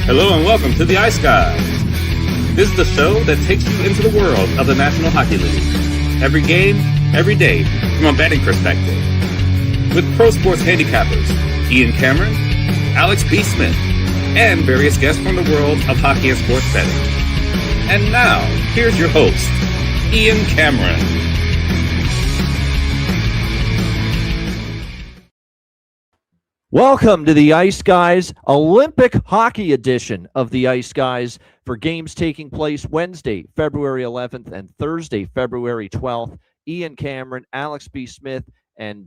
Hello and welcome to the Ice Guys. This is the show that takes you into the world of the National Hockey League. Every game, every day, from a betting perspective. With pro sports handicappers, Ian Cameron, Alex B. Smith, and various guests from the world of hockey and sports betting. And now, here's your host, Ian Cameron. Welcome to the Ice Guys Olympic Hockey edition of the Ice Guys for games taking place Wednesday, February 11th and Thursday, February 12th. Ian Cameron, Alex B. Smith, and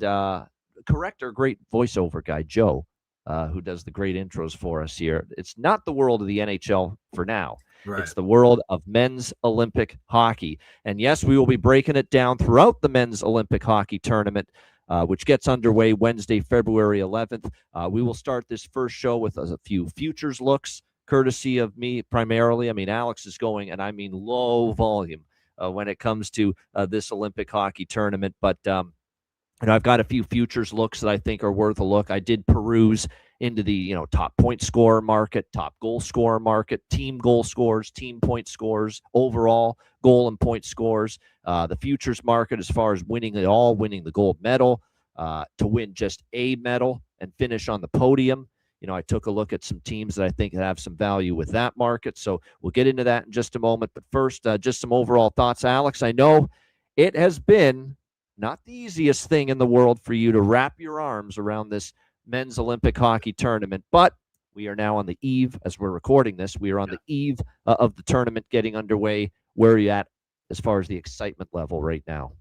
correct our great voiceover guy, Joe, who does the great intros for us here. It's not the world of the NHL for now. Right. It's the world of men's Olympic hockey. And yes, we will be breaking it down throughout the men's Olympic hockey tournament, which gets underway Wednesday, February 11th. We will start this first show with a few futures looks, courtesy of me primarily. I mean, Alex is going, and I mean low volume when it comes to this Olympic hockey tournament. But I've got a few futures looks that I think are worth a look. I did peruse into the top point scorer market, top goal scorer market, team goal scores, team point scores, overall goal and point scores, the futures market as far as winning it all, winning the gold medal, to win just a medal and finish on the podium. I took a look at some teams that I think have some value with that market. So we'll get into that in just a moment. But first, just some overall thoughts. Alex, I know it has been not the easiest thing in the world for you to wrap your arms around this men's Olympic hockey tournament, but we are now on the eve, as we're recording this, we are on the eve of the tournament getting underway. Where are you at as far as the excitement level right now?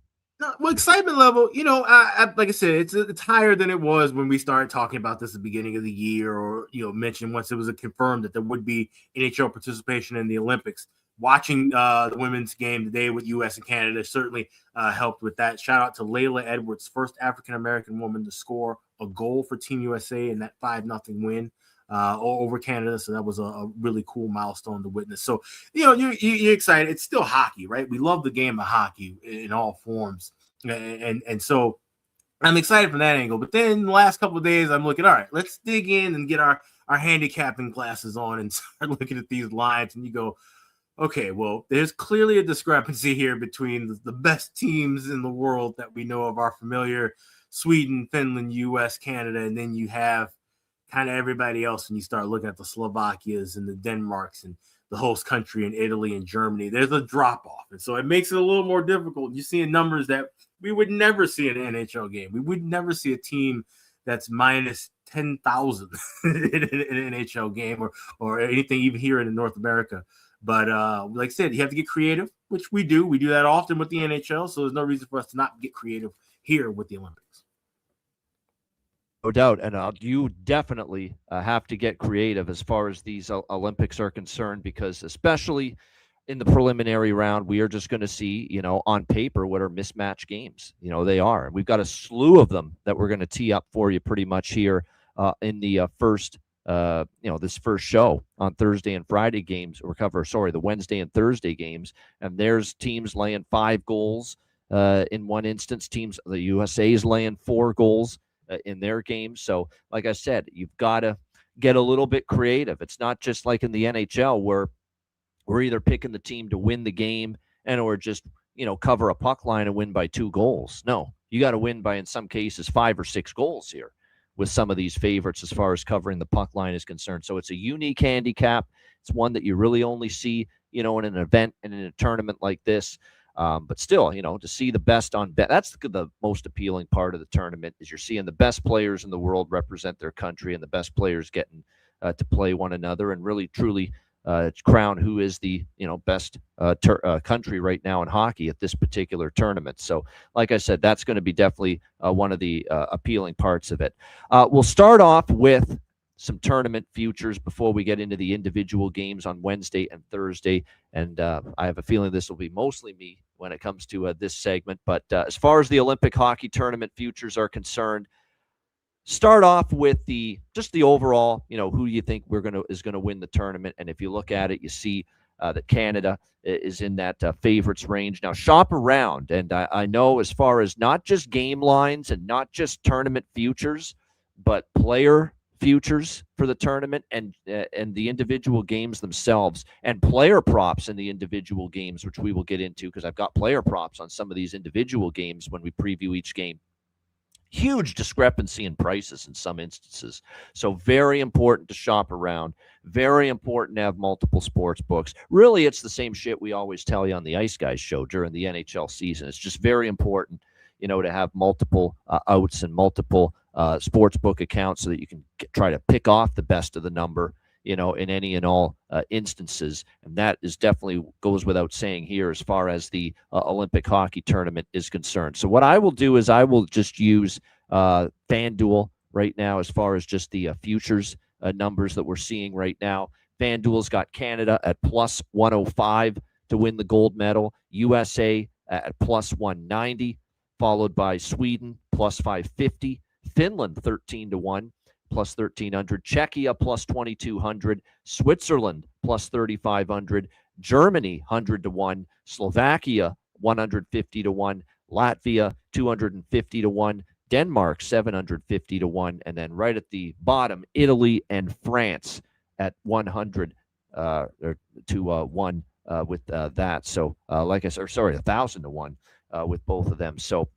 Well, excitement level, like I said, it's higher than it was when we started talking about this at the beginning of the year, or mentioned once it was confirmed that there would be NHL participation in the Olympics. Watching the women's game today with U.S. and Canada certainly helped with that. Shout out to Layla Edwards, first African-American woman to score a goal for Team USA in that 5-0 win over Canada. So that was a really cool milestone to witness. So, you're excited. It's still hockey, right? We love the game of hockey in all forms. And so I'm excited from that angle. But then the last couple of days, I'm looking, all right, let's dig in and get our handicapping glasses on and start looking at these lines. And you go, okay, well, there's clearly a discrepancy here between the best teams in the world that we know of, are familiar: Sweden, Finland, U.S., Canada, and then you have kind of everybody else, and you start looking at the Slovakias and the Denmarks and the host country in Italy and Germany. There's a drop-off, and so it makes it a little more difficult. You're seeing numbers that we would never see in an NHL game. We would never see a team that's minus 10,000 in an NHL game or anything even here in North America. But like I said, you have to get creative, which we do. We do that often with the NHL, so there's no reason for us to not get creative here with the Olympics. No doubt, and you definitely have to get creative as far as these Olympics are concerned, because especially in the preliminary round, we are just going to see, on paper, what are mismatched games. They are. We've got a slew of them that we're going to tee up for you pretty much here in the first this first show on Thursday and Friday games, the Wednesday and Thursday games. And there's teams laying 5 goals in one instance. The USA is laying 4 goals in their games. So like I said, you've got to get a little bit creative. It's not just like in the NHL where we're either picking the team to win the game or just, cover a puck line and win by 2 goals. No, you got to win by, in some cases, 5 or 6 goals here with some of these favorites as far as covering the puck line is concerned. So it's a unique handicap. It's one that you really only see, in an event and in a tournament like this. But still, to see the best on bet, that's the most appealing part of the tournament, is you're seeing the best players in the world represent their country, and the best players getting to play one another and really, truly crown who is the best country right now in hockey at this particular tournament. So like I said, that's going to be definitely one of the appealing parts of it. We'll start off with some tournament futures before we get into the individual games on Wednesday and Thursday, and I have a feeling this will be mostly me when it comes to this segment. But as far as the Olympic hockey tournament futures are concerned, start off with the overall, who you think is going to win the tournament. And if you look at it, you see that Canada is in that favorites range. Now, shop around, and I know as far as not just game lines and not just tournament futures, but player futures for the tournament and the individual games themselves and player props in the individual games, which we will get into because I've got player props on some of these individual games when we preview each game. Huge discrepancy in prices in some instances. So very important to shop around. Very important to have multiple sports books. Really, it's the same shit we always tell you on the Ice Guys show during the NHL season. It's just very important, to have multiple outs and multiple sports book accounts so that you can try to pick off the best of the number, in any and all instances. And that is definitely goes without saying here as far as the Olympic hockey tournament is concerned. So what I will do is I will just use FanDuel right now as far as just the futures numbers that we're seeing right now. FanDuel's got Canada at plus 105 to win the gold medal, USA at plus 190, followed by Sweden plus 550, Finland 13-1. plus 1,300, Czechia plus 2,200, Switzerland plus 3,500, Germany 100-1, Slovakia 150-1, Latvia 250-1, Denmark 750-1, and then right at the bottom, Italy and France at 100 to 1 with that. So, like I said, 1,000-1 with both of them. So,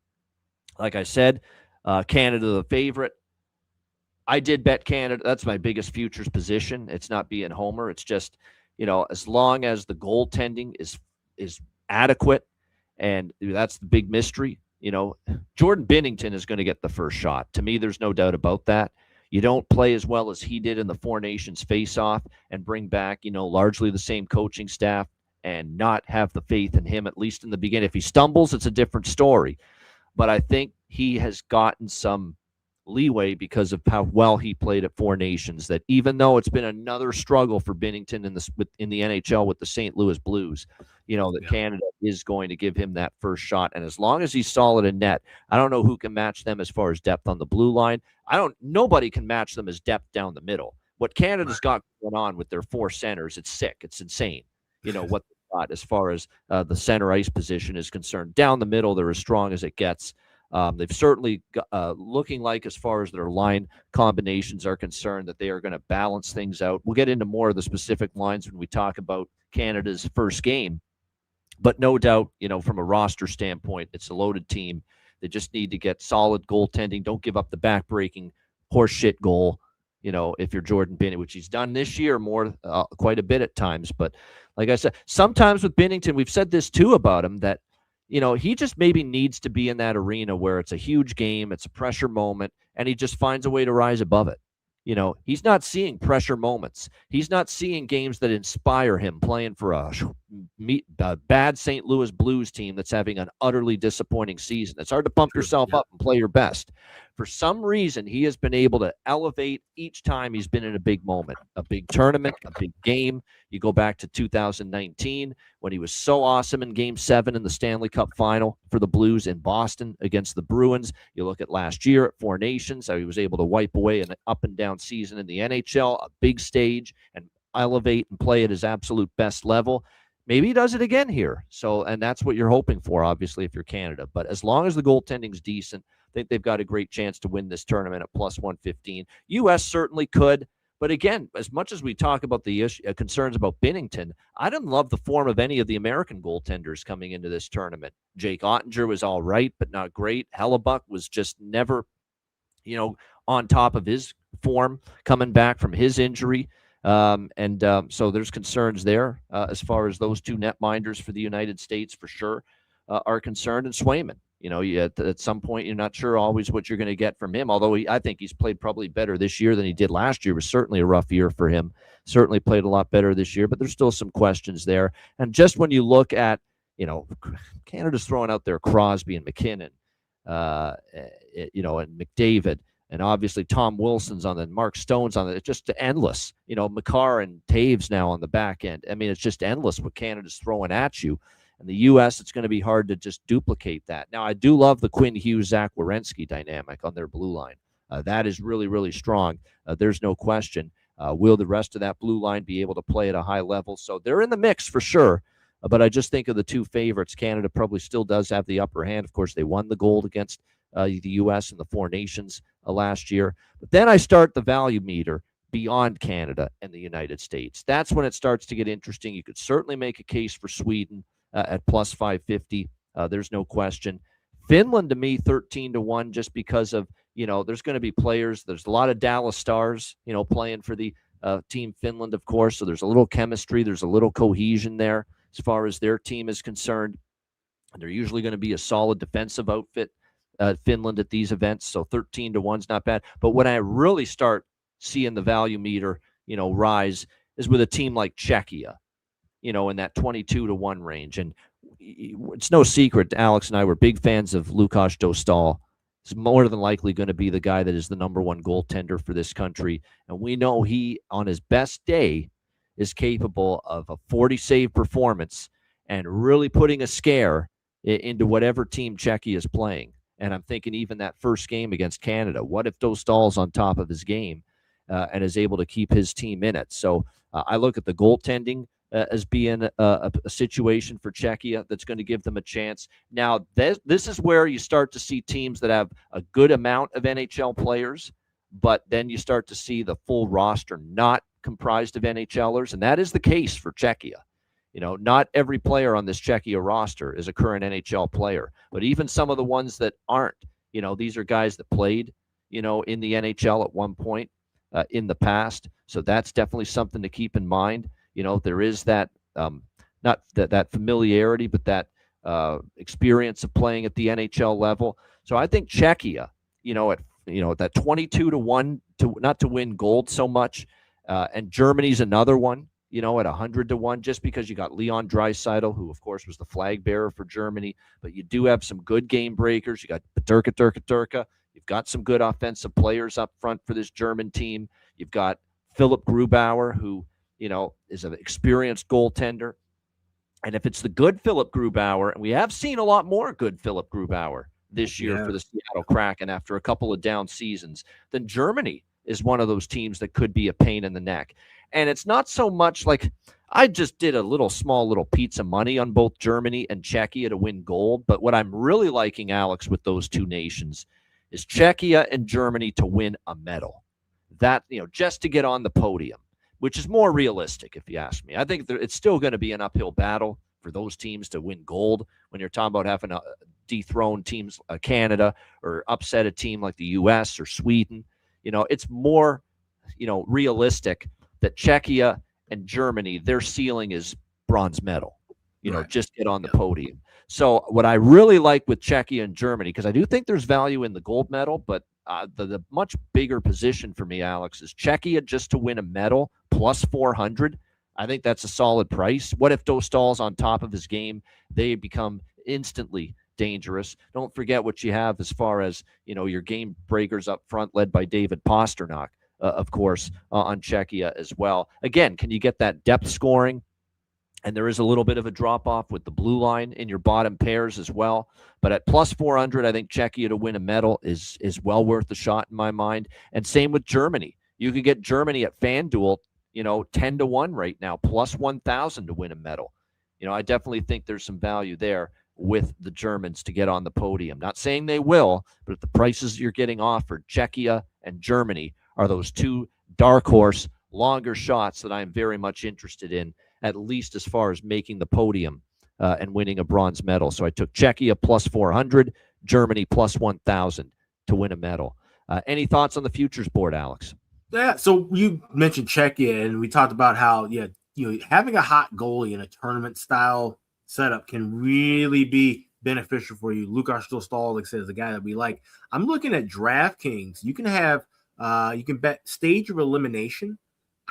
like I said, Canada the favorite. I did bet Canada. That's my biggest futures position. It's not being homer. It's just, as long as the goaltending is adequate, and that's the big mystery. Jordan Binnington is going to get the first shot. To me, there's no doubt about that. You don't play as well as he did in the Four Nations face-off and bring back, largely the same coaching staff and not have the faith in him, at least in the beginning. If he stumbles, it's a different story. But I think he has gotten some leeway because of how well he played at Four Nations, that even though it's been another struggle for Binnington in the NHL with the St. Louis Blues, Canada is going to give him that first shot. And as long as he's solid in net, I don't know who can match them as far as depth on the blue line. Nobody can match them as depth down the middle. What Canada's got going on with their four centers, it's sick. It's insane. What they've got as far as the center ice position is concerned. Down the middle, they're as strong as it gets. They've certainly looking like, as far as their line combinations are concerned, that they are going to balance things out. We'll get into more of the specific lines when we talk about Canada's first game. But no doubt, from a roster standpoint, it's a loaded team. They just need to get solid goaltending. Don't give up the back-breaking horseshit goal, if you're Jordan Binnington, which he's done this year more, quite a bit at times. But like I said, sometimes with Binnington, we've said this too about him, that he just maybe needs to be in that arena where it's a huge game, it's a pressure moment, and he just finds a way to rise above it. He's not seeing pressure moments. He's not seeing games that inspire him playing for a bad St. Louis Blues team that's having an utterly disappointing season. It's hard to pump yourself up and play your best. For some reason, he has been able to elevate each time he's been in a big moment, a big tournament, a big game. You go back to 2019 when he was so awesome in Game 7 in the Stanley Cup Final for the Blues in Boston against the Bruins. You look at last year at Four Nations, how he was able to wipe away an up-and-down season in the NHL, a big stage, and elevate and play at his absolute best level. Maybe he does it again here. And that's what you're hoping for, obviously, if you're Canada. But as long as the goaltending's decent, I think they've got a great chance to win this tournament at plus 115. U.S. certainly could. But again, as much as we talk about the concerns about Binnington, I didn't love the form of any of the American goaltenders coming into this tournament. Jake Ottinger was all right, but not great. Hellebuck was just never, on top of his form coming back from his injury. So there's concerns there as far as those two netminders for the United States for sure are concerned. And Swayman, at some point, you're not sure always what you're going to get from him. Although I think he's played probably better this year than he did last year. It was certainly a rough year for him. Certainly played a lot better this year, but there's still some questions there. And just when you look at, Canada's throwing out there Crosby and McKinnon, and McDavid, and obviously Tom Wilson's on the Mark Stone's on it's just endless. Makar and Taves now on the back end. I mean, it's just endless what Canada's throwing at you. And the U.S., it's going to be hard to just duplicate that. Now, I do love the Quinn Hughes, Zach Werenski dynamic on their blue line. That is really, really strong. There's no question. Will the rest of that blue line be able to play at a high level? So they're in the mix for sure. But I just think of the two favorites. Canada probably still does have the upper hand. Of course, they won the gold against the U.S. in the Four Nations last year. But then I start the value meter beyond Canada and the United States. That's when it starts to get interesting. You could certainly make a case for Sweden at plus 550. There's no question. Finland, to me, 13-1, just because of, there's going to be players. There's a lot of Dallas Stars, playing for the team Finland, of course. So there's a little chemistry. There's a little cohesion there as far as their team is concerned. And they're usually going to be a solid defensive outfit, Finland, at these events. So 13-1 is not bad. But when I really start seeing the value meter, rise is with a team like Czechia, in that 22-1 range. And it's no secret, Alex and I were big fans of Lukáš Dostál. He's more than likely going to be the guy that is the number one goaltender for this country. And we know he, on his best day, is capable of a 40-save performance and really putting a scare into whatever team Czechia is playing. And I'm thinking even that first game against Canada, what if Dostál's on top of his game and is able to keep his team in it? So I look at the goaltending as being a situation for Czechia that's going to give them a chance. Now, this is where you start to see teams that have a good amount of NHL players, but then you start to see the full roster not comprised of NHLers, and that is the case for Czechia. Not every player on this Czechia roster is a current NHL player, but even some of the ones that aren't, these are guys that played, in the NHL at one point in the past. So that's definitely something to keep in mind. There is that, not that familiarity, but that experience of playing at the NHL level. So I think Czechia, at that 22-1 to not to win gold so much, and Germany's another one, at 100-1, just because you got Leon Draisaitl, who of course was the flag bearer for Germany, but you do have some good game breakers. You got Turka. You've got some good offensive players up front for this German team. You've got Philipp Grubauer, who is an experienced goaltender. And if it's the good Philipp Grubauer, and we have seen a lot more good Philipp Grubauer this year for the Seattle Kraken after a couple of down seasons, then Germany is one of those teams that could be a pain in the neck. And it's not so much like I just did a small little pizza money on both Germany and Czechia to win gold. But what I'm really liking, Alex, with those two nations is Czechia and Germany to win a medal. That, just to get on the podium, which is more realistic, if you ask me. I think it's still going to be an uphill battle for those teams to win gold when you're talking about having to dethrone teams like Canada or upset a team like the U.S. or Sweden. It's more, realistic that Czechia and Germany, their ceiling is bronze medal, right. Just get on the podium. So what I really like with Czechia and Germany, because I do think there's value in the gold medal, but the much bigger position for me, Alex, is Czechia just to win a medal plus 400. I think that's a solid price. What if Dostál's on top of his game? They become instantly dangerous. Don't forget what you have as far as, your game breakers up front led by David Pastrnak, of course, on Czechia as well. Again, can you get that depth scoring? And there is a little bit of a drop-off with the blue line in your bottom pairs as well. But at plus 400, I think Czechia to win a medal is well worth the shot in my mind. And same with Germany. You could get Germany at FanDuel, 10-1 right now, plus 1,000 to win a medal. I definitely think there's some value there with the Germans to get on the podium. Not saying they will, but at the prices you're getting offered, Czechia and Germany are those two dark horse, longer shots that I'm very much interested in, at least as far as making the podium and winning a bronze medal. So I took Czechia plus 400, Germany plus 1,000 to win a medal. Any thoughts on the futures board, Alex? Yeah, so you mentioned Czechia, and we talked about how, having a hot goalie in a tournament style setup can really be beneficial for you. Lukáš Dostál, like I said, is the guy that we like. I'm looking at DraftKings. You can have, you can bet stage of elimination.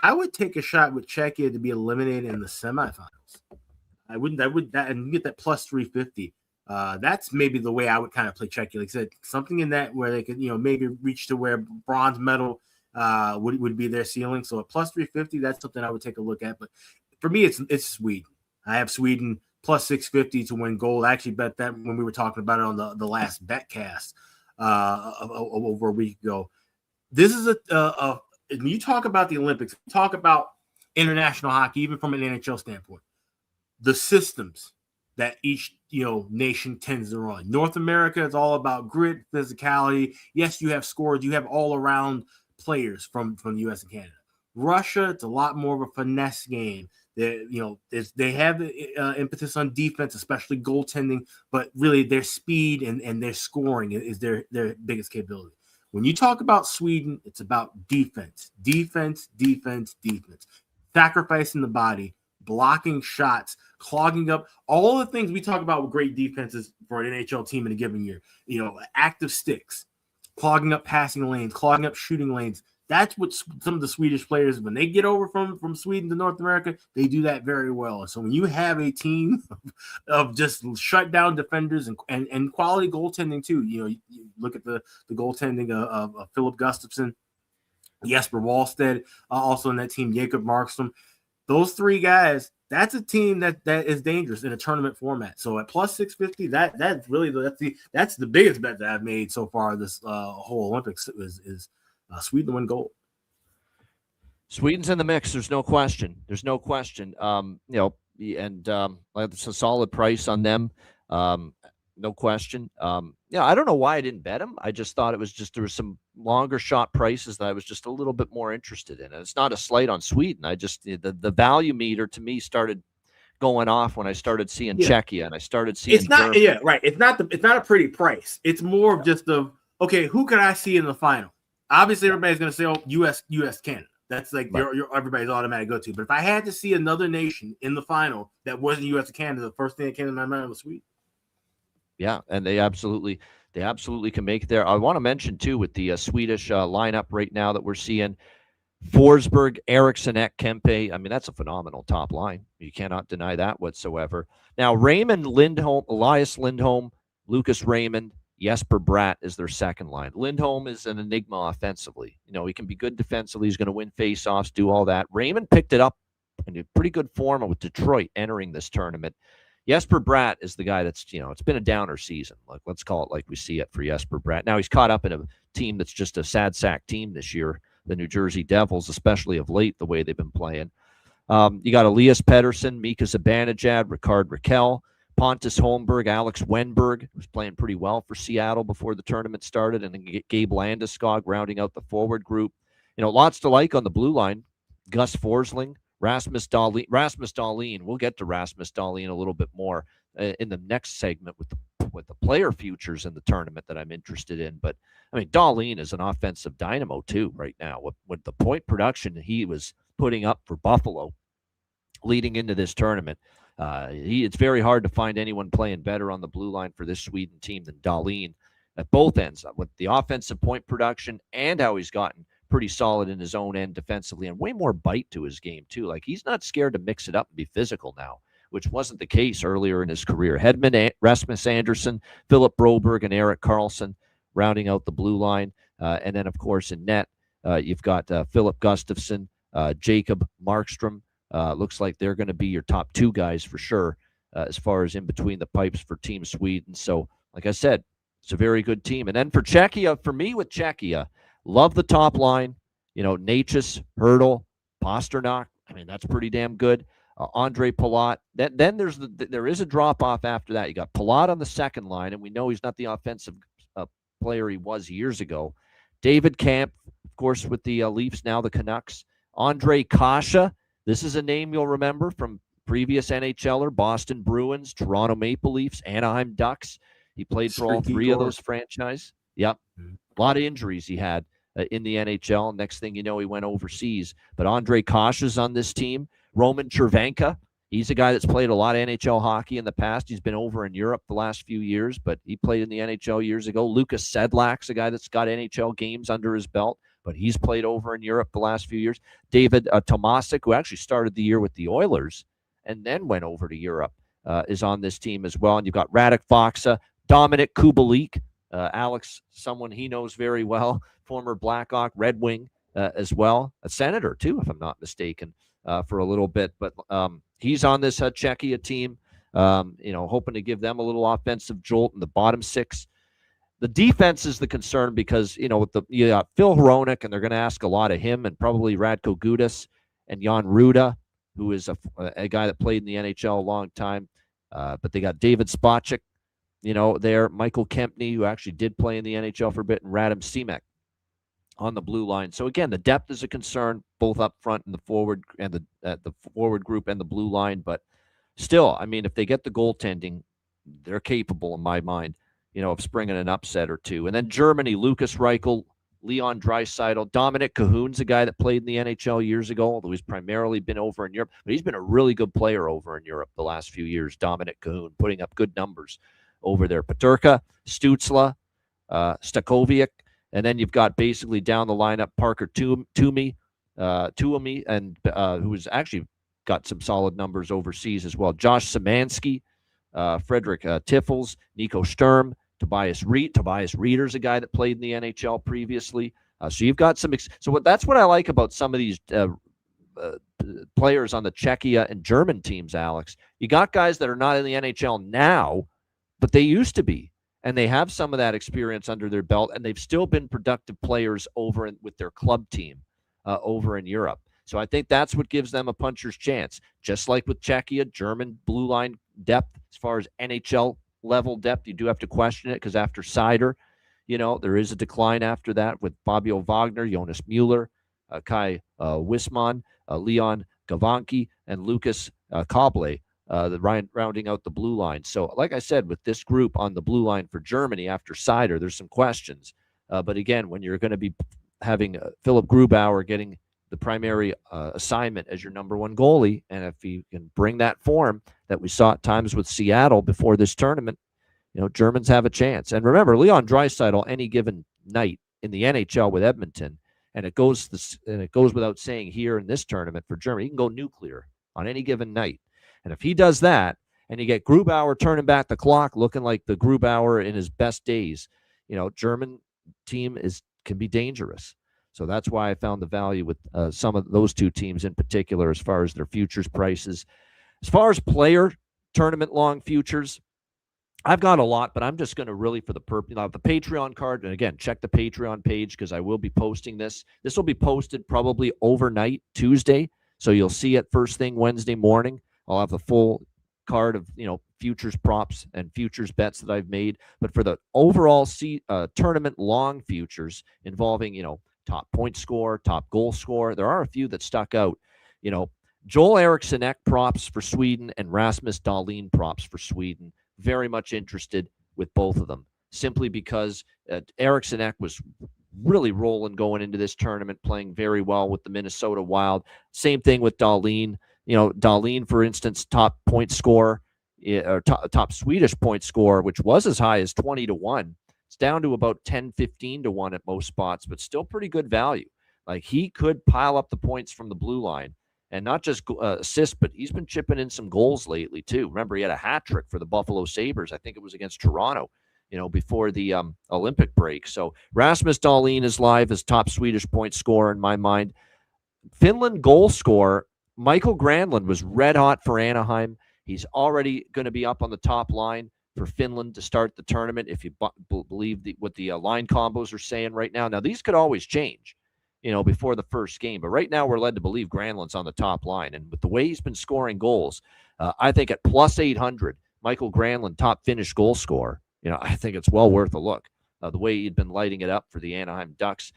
I would take a shot with Czechia to be eliminated in the semifinals. And you get that plus 350. That's maybe the way I would kind of play Czechia. Like I said, something in that where they could, maybe reach to where bronze medal would be their ceiling. So at plus 350, that's something I would take a look at. But for me, it's Sweden. I have Sweden plus 650 to win gold. I actually bet that when we were talking about it on the last betcast over a week ago. This is when you talk about the Olympics, talk about international hockey, even from an NHL standpoint, the systems that each nation tends to run. North America is all about grit, physicality. Yes, you have scores, you have all around players from the U.S. and Canada. Russia, it's a lot more of a finesse game. They have the impetus on defense, especially goaltending, but really their speed and their scoring is their biggest capability. When you talk about Sweden, it's about defense, sacrificing the body, blocking shots, clogging up, all the things we talk about with great defenses for an NHL team in a given year. Active sticks, clogging up passing lanes, clogging up shooting lanes. That's what some of the Swedish players, when they get over from Sweden to North America, they do that very well. So when you have a team of just shut down defenders and quality goaltending too, you look at the goaltending of Philip Gustafsson, Jesper Wallstedt, also in that team, Jacob Markstrom. Those three guys, that's a team that is dangerous in a tournament format. So at plus 650, that's the biggest bet that I've made so far this whole Olympics is Sweden to win gold. Sweden's in the mix. There's no question. It's a solid price on them. No question. I don't know why I didn't bet them. I just thought there was some longer shot prices that I was just a little bit more interested in. And it's not a slight on Sweden. The value meter to me started going off when I started seeing Czechia and I started seeing. It's not right. It's not a pretty price. It's more of just okay, who can I see in the final? Obviously, everybody's going to say, U.S. Canada. That's like your everybody's automatic go-to. But if I had to see another nation in the final that wasn't U.S. and Canada, the first thing that came to my mind was Sweden. Yeah, and they absolutely can make it there. I want to mention, too, with the Swedish lineup right now that we're seeing, Forsberg, Eriksson, Kempe. I mean, that's a phenomenal top line. You cannot deny that whatsoever. Now, Raymond, Lindholm, Elias Lindholm, Lucas Raymond, Jesper Bratt is their second line. Lindholm is an enigma offensively. He can be good defensively. He's going to win faceoffs, do all that. Raymond picked it up in pretty good form with Detroit entering this tournament. Jesper Bratt is the guy that's, it's been a downer season. Let's call it like we see it for Jesper Bratt. Now he's caught up in a team that's just a sad sack team this year, the New Jersey Devils, especially of late, the way they've been playing. You got Elias Pettersson, Mika Zibanejad, Ricard Raquel, Pontus Holmberg, Alex Wenberg, who's playing pretty well for Seattle before the tournament started, and then Gabe Landeskog rounding out the forward group. Lots to like on the blue line. Gus Forsling, Rasmus Dahlin. We'll get to Rasmus Dahlin a little bit more in the next segment with the player futures in the tournament that I'm interested in. But I mean, Dahlin is an offensive dynamo too right now. With the point production he was putting up for Buffalo leading into this tournament, it's very hard to find anyone playing better on the blue line for this Sweden team than Dahlin at both ends, with the offensive point production and how he's gotten pretty solid in his own end defensively and way more bite to his game too. Like, he's not scared to mix it up and be physical now, which wasn't the case earlier in his career. Hedman, Rasmus Andersson, Philip Broberg, and Erik Karlsson rounding out the blue line. And then, of course, in net, you've got Philip Gustafsson, Jacob Markstrom. Looks like they're going to be your top two guys for sure as far as in between the pipes for Team Sweden. So, like I said, it's a very good team. And then for Czechia, for me with Czechia, love the top line. Natchez, Hurdle, Pasternak. I mean, that's pretty damn good. Andre Palat. Then there is a drop-off after that. You got Palat on the second line, and we know he's not the offensive player he was years ago. David Kampf, of course, with the Leafs, now the Canucks. Andre Kasha. This is a name you'll remember from previous NHLer, Boston Bruins, Toronto Maple Leafs, Anaheim Ducks. He played for all three of those franchises. Yep. A lot of injuries he had in the NHL. Next thing you know, he went overseas. But Andre Kasha's on this team. Roman Chervenka, he's a guy that's played a lot of NHL hockey in the past. He's been over in Europe the last few years, but he played in the NHL years ago. Lucas Sedlak's a guy that's got NHL games under his belt, but he's played over in Europe the last few years. David Tomasic, who actually started the year with the Oilers and then went over to Europe, is on this team as well. And you've got Radek Faksa, Dominic Kubalik, Alex, someone he knows very well, former Blackhawk, Red Wing as well, a Senator too, if I'm not mistaken, for a little bit. But he's on this Czechia team, hoping to give them a little offensive jolt in the bottom six. The defense is the concern because, you got Phil Hronek, and they're going to ask a lot of him, and probably Radko Gudas and Jan Ruda, who is a guy that played in the NHL a long time. But they got David Spacek, there, Michael Kempney, who actually did play in the NHL for a bit, and Radim Simek on the blue line. So again, the depth is a concern, both up front and the forward and the forward group and the blue line. But still, I mean, if they get the goaltending, they're capable, in my mind, of springing an upset or two. And then Germany, Lucas Reichel, Leon Draisaitl, Dominic Cahoon's a guy that played in the NHL years ago, although he's primarily been over in Europe. But he's been a really good player over in Europe the last few years, Dominic Cahoon, putting up good numbers over there. Peterka, Stützle, Stakovic, and then you've got basically down the lineup Parker Tuomi, and who's actually got some solid numbers overseas as well. Josh Szymanski, Frederick Tiffels, Nico Sturm, Tobias Reed. Tobias Reeder's a guy that played in the NHL previously. So you've got some. That's what I like about some of these players on the Czechia and German teams, Alex. You got guys that are not in the NHL now, but they used to be. And they have some of that experience under their belt, and they've still been productive players with their club team over in Europe. So I think that's what gives them a puncher's chance. Just like with Czechia, German blue line depth, as far as NHL level depth, you do have to question it because after Seider, there is a decline after that with Fabio Wagner, Jonas Mueller, Kai Wisman, Leon Gavanki, and Lucas Koble. Rounding out the blue line. So, like I said, with this group on the blue line for Germany after Seider, there's some questions. But again, when you're going to be having Philipp Grubauer getting the primary assignment as your number one goalie, and if he can bring that form that we saw at times with Seattle before this tournament, Germans have a chance. And remember, Leon Draisaitl, any given night in the NHL with Edmonton, and it goes without saying here in this tournament for Germany, he can go nuclear on any given night. And if he does that, and you get Grubauer turning back the clock, looking like the Grubauer in his best days, German team can be dangerous. So that's why I found the value with some of those two teams in particular, as far as their futures prices. As far as player tournament long futures, I've got a lot, but I'm just going to really for the the Patreon card. And again, check the Patreon page because I will be posting this. This will be posted probably overnight Tuesday, so you'll see it first thing Wednesday morning. I'll have the full card of futures props and futures bets that I've made. But for the overall tournament long futures involving top point scorer, top goal scorer, there are a few that stuck out. Joel Eriksson Ek props for Sweden and Rasmus Dahlin props for Sweden. Very much interested with both of them, simply because Eriksson Ek was really rolling going into this tournament, playing very well with the Minnesota Wild. Same thing with Dahlin. Dahlin, for instance, top point scorer, or top Swedish point scorer, which was as high as 20-1. It's down to about 10-15-1 at most spots, but still pretty good value. Like, he could pile up the points from the blue line, and not just assists, but he's been chipping in some goals lately too. Remember, he had a hat trick for the Buffalo Sabres. I think it was against Toronto, before the Olympic break. So Rasmus Dahlin is live as top Swedish point scorer in my mind. Finland goal scorer Michael Granlund was red hot for Anaheim. He's already going to be up on the top line for Finland to start the tournament, if you believe what the line combos are saying right now. Now, these could always change, before the first game. But right now, we're led to believe Granlund's on the top line. And with the way he's been scoring goals, I think at plus 800, Michael Granlund, top Finnish goal scorer, I think it's well worth a look. The way he'd been lighting it up for the Anaheim Ducks.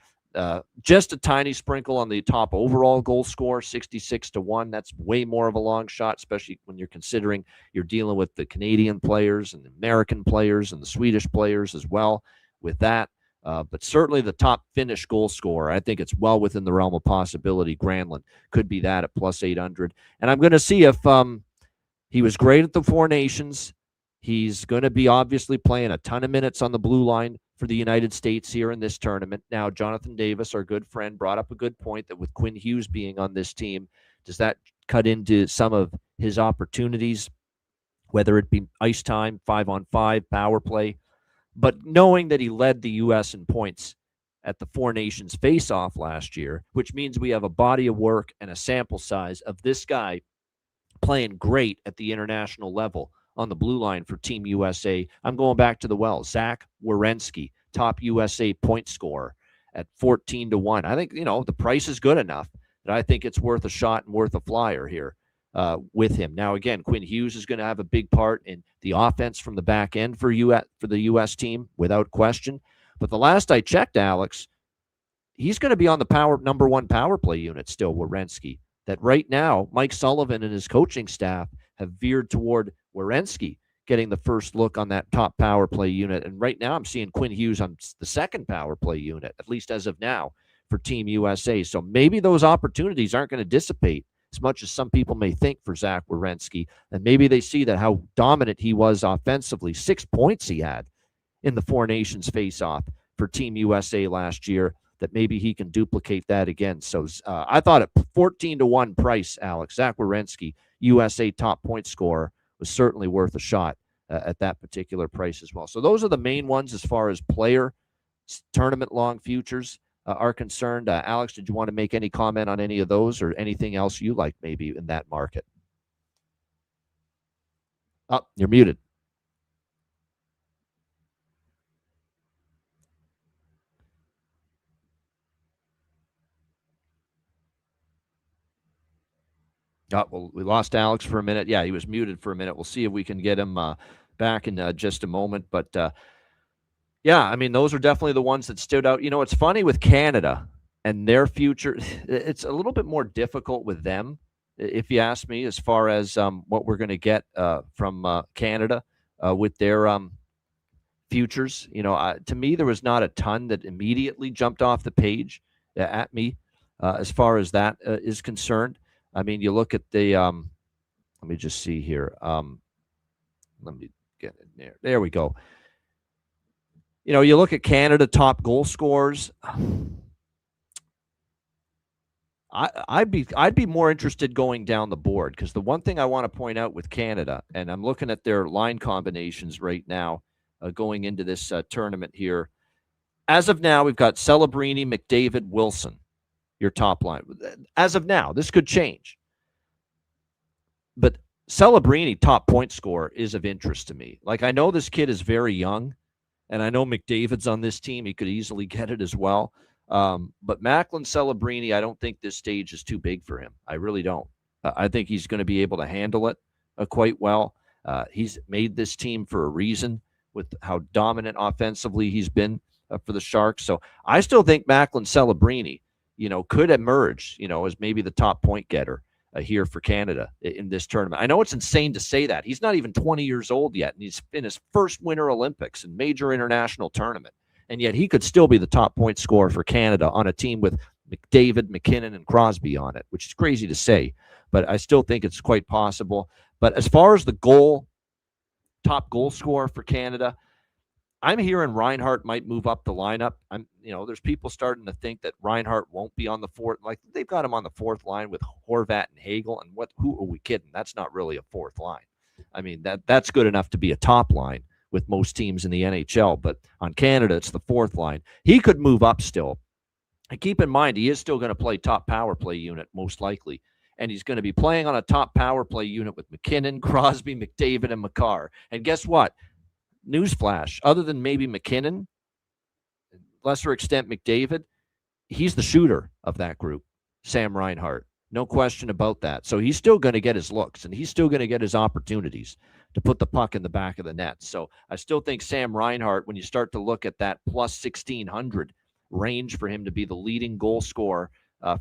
Just a tiny sprinkle on the top overall goal score, 66-1. That's way more of a long shot, especially when you're considering you're dealing with the Canadian players and the American players and the Swedish players as well with that. But certainly the top Finnish goal scorer, I think it's well within the realm of possibility. Granlund could be that at plus 800. And I'm going to see if he was great at the Four Nations. He's going to be obviously playing a ton of minutes on the blue line for the United States here in this tournament. Now, Jonathan Davis, our good friend, brought up a good point that with Quinn Hughes being on this team, does that cut into some of his opportunities, whether it be ice time, 5-on-5, power play? But knowing that he led the U.S. in points at the Four Nations face-off last year, which means we have a body of work and a sample size of this guy playing great at the international level on the blue line for Team USA. I'm going back to the well. Zach Werenski, top USA point scorer at 14-1. I think, the price is good enough that I think it's worth a shot and worth a flyer here with him. Now, again, Quinn Hughes is going to have a big part in the offense from the back end for the U.S. team, without question. But the last I checked, Alex, he's going to be on the number one power play unit still, Werenski. That right now, Mike Sullivan and his coaching staff have veered toward Werenski getting the first look on that top power play unit. And right now I'm seeing Quinn Hughes on the second power play unit, at least as of now, for Team USA. So maybe those opportunities aren't going to dissipate as much as some people may think for Zach Werenski. And maybe they see that how dominant he was offensively. 6 points he had in the Four Nations face-off for Team USA last year, that maybe he can duplicate that again. So I thought at 14-1 price, Alex, Zach Werenski, USA top point scorer, was certainly worth a shot at that particular price as well. So those are the main ones as far as player tournament long futures are concerned. Alex, did you want to make any comment on any of those or anything else you like maybe in that market? Oh, you're muted. Oh, well, we lost Alex for a minute. Yeah, he was muted for a minute. We'll see if we can get him back in just a moment. But, yeah, I mean, those are definitely the ones that stood out. You know, it's funny with Canada and their future. It's a little bit more difficult with them, if you ask me, as far as what we're going to get from Canada with their futures. You know, to me, there was not a ton that immediately jumped off the page at me as far as that is concerned. I mean, you look at the, let me just see here. Let me get in there. There we go. You know, you look at Canada top goal scorers. I'd be more interested going down the board, because the one thing I want to point out with Canada, and I'm looking at their line combinations right now going into this tournament here. As of now, we've got Celebrini, McDavid, Wilson. Your top line. As of now, this could change. But Celebrini, top point scorer, is of interest to me. Like, I know this kid is very young, and I know McDavid's on this team. He could easily get it as well. But Macklin Celebrini, I don't think this stage is too big for him. I really don't. I think he's going to be able to handle it quite well. He's made this team for a reason with how dominant offensively he's been for the Sharks. So I still think Macklin Celebrini, you know, could emerge, you know, as maybe the top point getter here for Canada in this tournament. I know it's insane to say that. He's not even 20 years old yet, and he's in his first Winter Olympics and major international tournament. And yet he could still be the top point scorer for Canada on a team with McDavid, McKinnon, and Crosby on it, which is crazy to say, but I still think it's quite possible. But as far as the top goal scorer for Canada, I'm hearing Reinhart might move up the lineup. There's people starting to think that Reinhart won't be on the fourth. Like, they've got him on the fourth line with Horvat and Hagel. And who are we kidding? That's not really a fourth line. I mean, that's good enough to be a top line with most teams in the NHL. But on Canada, it's the fourth line. He could move up still. And keep in mind, he is still going to play top power play unit, most likely. And he's going to be playing on a top power play unit with McKinnon, Crosby, McDavid, and Makar. And guess what? Newsflash, other than maybe McKinnon, lesser extent McDavid, he's the shooter of that group, Sam Reinhart. No question about that. So he's still going to get his looks, and he's still going to get his opportunities to put the puck in the back of the net. So I still think Sam Reinhart, when you start to look at that plus 1,600 range for him to be the leading goal scorer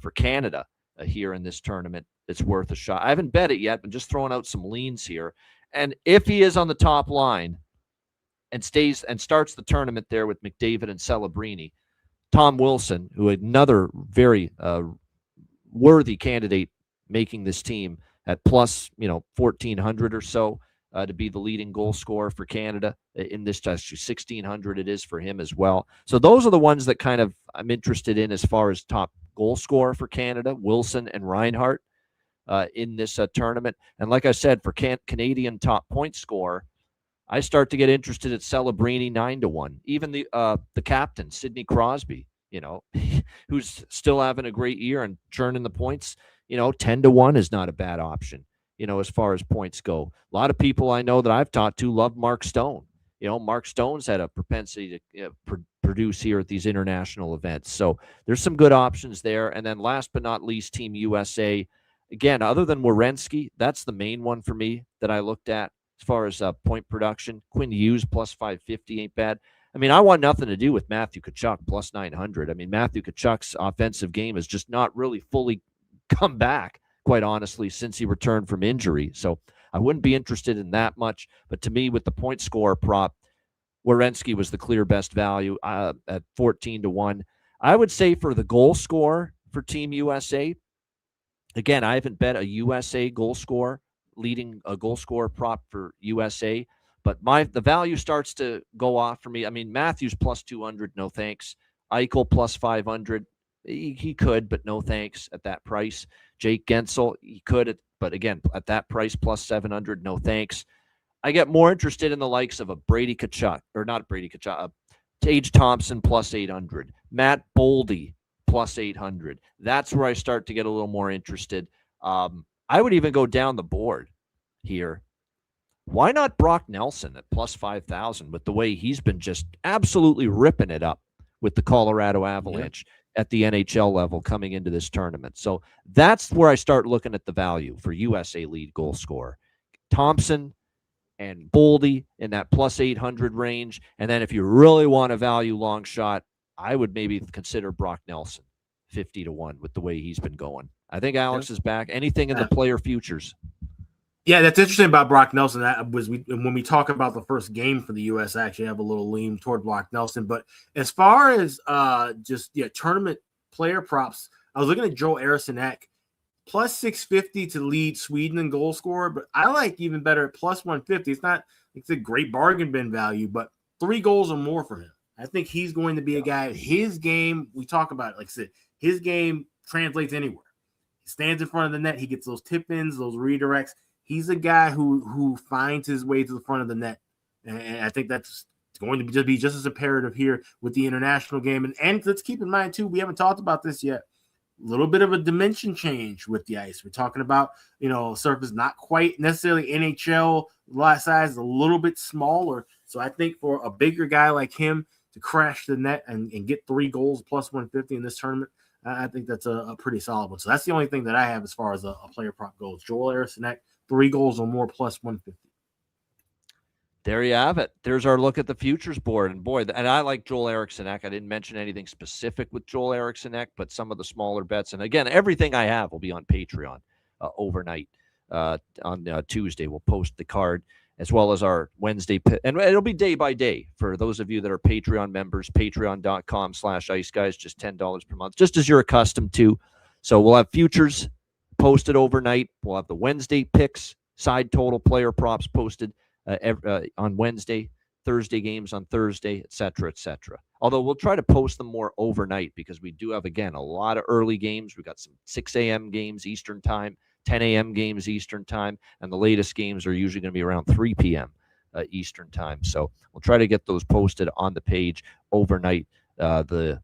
for Canada here in this tournament, it's worth a shot. I haven't bet it yet, but just throwing out some leans here. And if he is on the top line, and stays and starts the tournament there with McDavid and Celebrini, Tom Wilson, who another very worthy candidate making this team at plus 1,400 or so to be the leading goal scorer for Canada in this test. 1,600 it is for him as well. So those are the ones that kind of I'm interested in as far as top goal scorer for Canada, Wilson and Reinhart in this tournament. And like I said, for Canadian top point scorer, I start to get interested at Celebrini 9-1. Even the captain, Sidney Crosby, who's still having a great year and churning the points, 10-1 is not a bad option, as far as points go. A lot of people I know that I've talked to love Mark Stone. Mark Stone's had a propensity to produce here at these international events. So there's some good options there. And then last but not least, Team USA. again, other than Werenski, that's the main one for me that I looked at as far as point production. Quinn Hughes plus 550 ain't bad. I mean, I want nothing to do with Matthew Tkachuk plus 900. I mean, Matthew Tkachuk's offensive game has just not really fully come back, quite honestly, since he returned from injury. So I wouldn't be interested in that much. But to me, with the point score prop, Werenski was the clear best value at 14-1. I would say for the goal score for Team USA, again, I haven't bet a USA goal score, leading a goal score prop for USA, but the value starts to go off for me. I mean, Matthews plus 200, no thanks. Eichel plus 500, he could, but no thanks at that price. Jake Gensel, he could, but again, at that price, plus 700, no thanks. I get more interested in the likes of a Brady Tkachuk, or not Brady Tkachuk, Tage Thompson plus 800, Matt Boldy plus 800. That's where I start to get a little more interested. I would even go down the board here. Why not Brock Nelson at plus 5,000 with the way he's been just absolutely ripping it up with the Colorado Avalanche at the NHL level coming into this tournament? So that's where I start looking at the value for USA lead goal scorer. Thompson and Boldy in that plus 800 range. And then if you really want a value long shot, I would maybe consider Brock Nelson 50-1 with the way he's been going. I think Alex is back. Anything in the player futures? Yeah, that's interesting about Brock Nelson. That was when we talk about the first game for the U.S., I actually have a little lean toward Brock Nelson. But as far as tournament player props, I was looking at Joel Eriksson plus 650 to lead Sweden in goal scorer, but I like even better at plus 150. It's a great bargain bin value, but 3 goals or more for him. I think he's going to be a guy. His game, we talk about it, like I said, his game translates anywhere. He stands in front of the net. He gets those tip-ins, those redirects. He's a guy who finds his way to the front of the net. And I think that's going to be just as imperative here with the international game. And let's keep in mind, too, we haven't talked about this yet. A little bit of a dimension change with the ice. We're talking about, surface not quite necessarily NHL size, a little bit smaller. So I think for a bigger guy like him to crash the net and get 3 goals plus 150 in this tournament, I think that's a pretty solid one. So that's the only thing that I have as far as a player prop goes. Joel Eriksson, 3 goals or more plus 150. There you have it. There's our look at the futures board. And boy, and I like Joel Eriksson. I didn't mention anything specific with Joel Eriksson, but some of the smaller bets. And again, everything I have will be on Patreon overnight on Tuesday. We'll post the card as well as our Wednesday. And it'll be day by day for those of you that are Patreon members, patreon.com/Ice Guys, just $10 per month, just as you're accustomed to. So we'll have futures posted overnight. We'll have the Wednesday picks, side total player props posted on Wednesday, Thursday games on Thursday, et cetera, et cetera. Although we'll try to post them more overnight because we do have, again, a lot of early games. We've got some 6 a.m. games Eastern time, 10 a.m. games Eastern time, and the latest games are usually going to be around 3 p.m. Eastern time. So we'll try to get those posted on the page overnight, the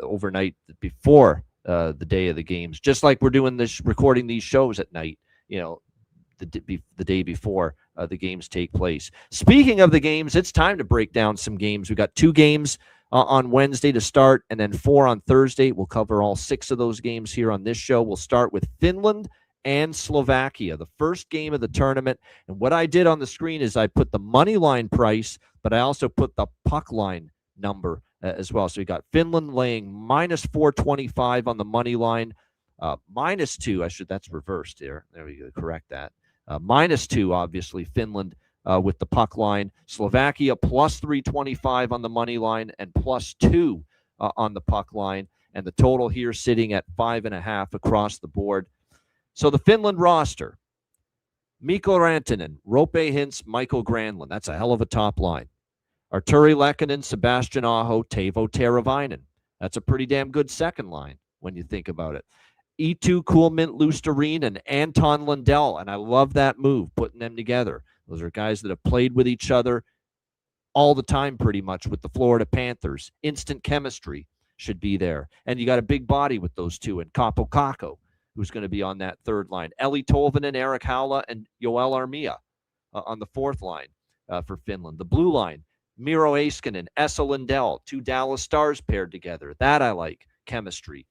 overnight before the day of the games, just like we're doing this, recording these shows at night, the day before the games take place. Speaking of the games, it's time to break down some games. We've got 2 games on Wednesday to start, and then 4 on Thursday. We'll cover all 6 of those games here on this show. We'll start with Finland and Slovakia, the first game of the tournament. And what I did on the screen is I put the money line price, but I also put the puck line number as well. So we got Finland laying minus 425 on the money line, minus 2. That's reversed there. There we go. Correct that. Minus 2, obviously, Finland with the puck line. Slovakia plus 325 on the money line and plus 2 on the puck line. And the total here sitting at 5.5 across the board. So the Finland roster, Mikko Rantanen, Roope Hintz, Michael Granlund. That's a hell of a top line. Arturi Lehkonen, Sebastian Aho, Teuvo Teravainen. That's a pretty damn good second line when you think about it. E2 Kuhlman, Lusterin, and Anton Lundell. And I love that move, putting them together. Those are guys that have played with each other all the time pretty much with the Florida Panthers. Instant chemistry should be there. And you got a big body with those two. And Kaapo Kakko, who's going to be on that third line. Eli Tolvanen, Erik Haula, and Joel Armia on the fourth line for Finland. The blue line, Miro Heiskanen, Esa Lindell, 2 Dallas Stars paired together. That I like. Chemistry.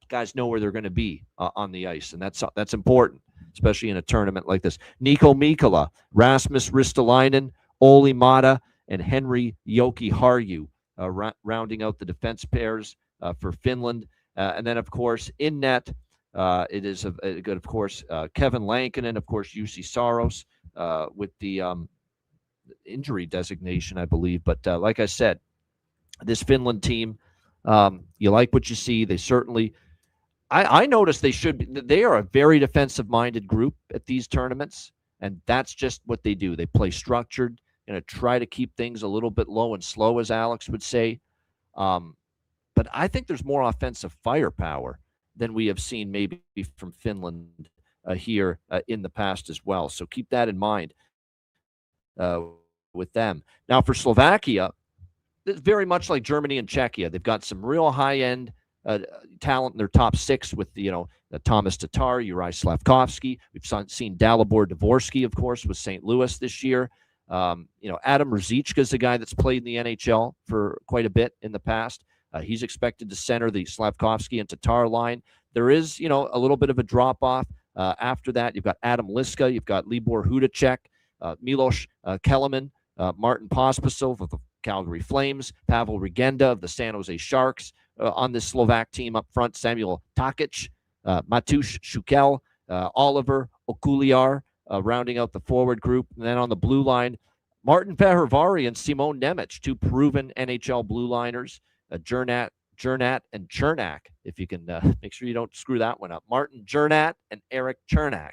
guys know where they're going to be on the ice, and that's important, especially in a tournament like this. Nico Mikkola, Rasmus Ristolainen, Olli Mata, and Henry Jokiharju rounding out the defense pairs for Finland. And then, of course, in net, it is good, of course, Kevin Lankinen, of course, UC Saros with the injury designation, I believe. But like I said, this Finland team, you like what you see. They certainly, I noticed they are a very defensive-minded group at these tournaments, and that's just what they do. They play structured, try to keep things a little bit low and slow, as Alex would say. But I think there's more offensive firepower than we have seen maybe from Finland here in the past as well. So keep that in mind with them. Now for Slovakia, it's very much like Germany and Czechia. They've got some real high-end talent in their top six with Thomas Tatar, Juraj Slavkovsky. We've seen Dalibor Dvorsky, of course, with St. Louis this year. Adam Ruzicka is a guy that's played in the NHL for quite a bit in the past. He's expected to center the Slavkovsky and Tatar line. There is, a little bit of a drop-off. After that, you've got Adam Liska, you've got Libor Hudacek, Milos Kellerman, Martin Pospisil of the Calgary Flames, Pavel Regenda of the San Jose Sharks on this Slovak team up front, Samuel Takic, Matusz Shukel, Oliver Okuliar, rounding out the forward group. And then on the blue line, Martin Fehervari and Simon Nemec, two proven NHL blue liners, Jernat, and Chernak, if you can make sure you don't screw that one up. Martin Jernat and Eric Chernak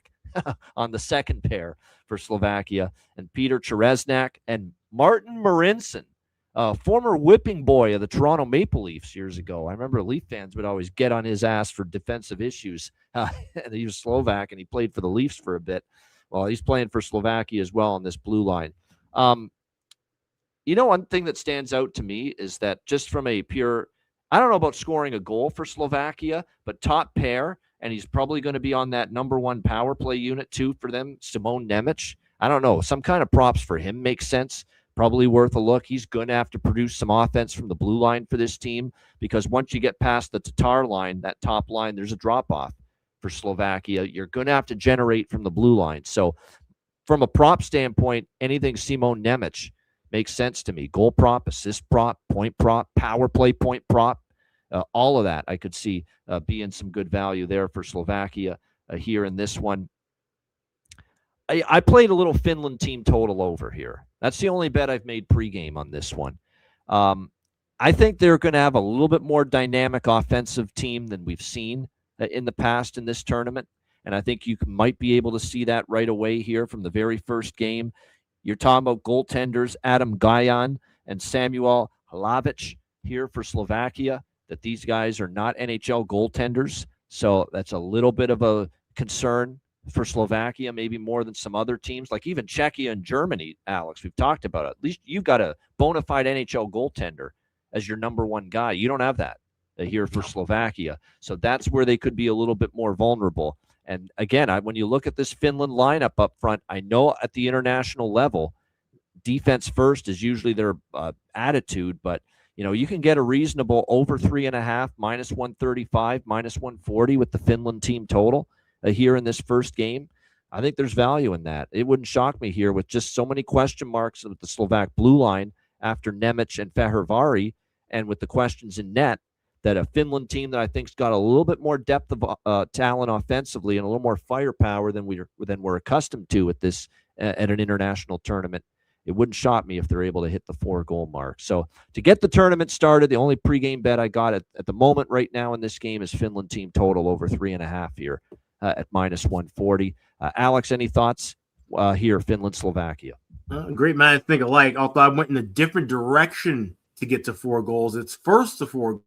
on the second pair for Slovakia, and Peter Cheresnak and Martin Marinson, former whipping boy of the Toronto Maple Leafs years ago. I remember Leaf fans would always get on his ass for defensive issues. And he was Slovak, and he played for the Leafs for a bit. Well, he's playing for Slovakia as well on this blue line. One thing that stands out to me is that just from a pure, I don't know about scoring a goal for Slovakia, but top pair, and he's probably going to be on that number one power play unit too for them, Simon Nemec. I don't know. Some kind of props for him makes sense. Probably worth a look. He's going to have to produce some offense from the blue line for this team, because once you get past the Tatar line, that top line, there's a drop-off for Slovakia. You're going to have to generate from the blue line. So from a prop standpoint, anything Simon Nemec makes sense to me. Goal prop, assist prop, point prop, power play point prop, all of that I could see being some good value there for Slovakia here in this one. I played a little Finland team total over here. That's the only bet I've made pregame on this one. I think they're going to have a little bit more dynamic offensive team than we've seen in the past in this tournament, and I think you might be able to see that right away here from the very first game. You're talking about goaltenders Adam Gajan and Samuel Hlavich here for Slovakia, that these guys are not NHL goaltenders, so that's a little bit of a concern for Slovakia, maybe more than some other teams, like even Czechia and Germany, Alex. We've talked about it. At least you've got a bona fide NHL goaltender as your number one guy. You don't have that here for Slovakia. So that's where they could be a little bit more vulnerable. And again, when you look at this Finland lineup up front, I know at the international level, defense first is usually their attitude, but you can get a reasonable over 3.5, minus 135, minus 140 with the Finland team total here in this first game. I think there's value in that. It wouldn't shock me here with just so many question marks with the Slovak blue line after Nemec and Fehervari, and with the questions in net, that a Finland team that I think's got a little bit more depth of talent offensively and a little more firepower than we're accustomed to at this at an international tournament. It wouldn't shock me if they're able to hit the 4-goal mark. So to get the tournament started, the only pregame bet I got at the moment right now in this game is Finland team total over 3.5 here at minus 140. Alex, any thoughts here, Finland, Slovakia? Great man, think alike. Although I went in a different direction to get to 4 goals. It's first to 4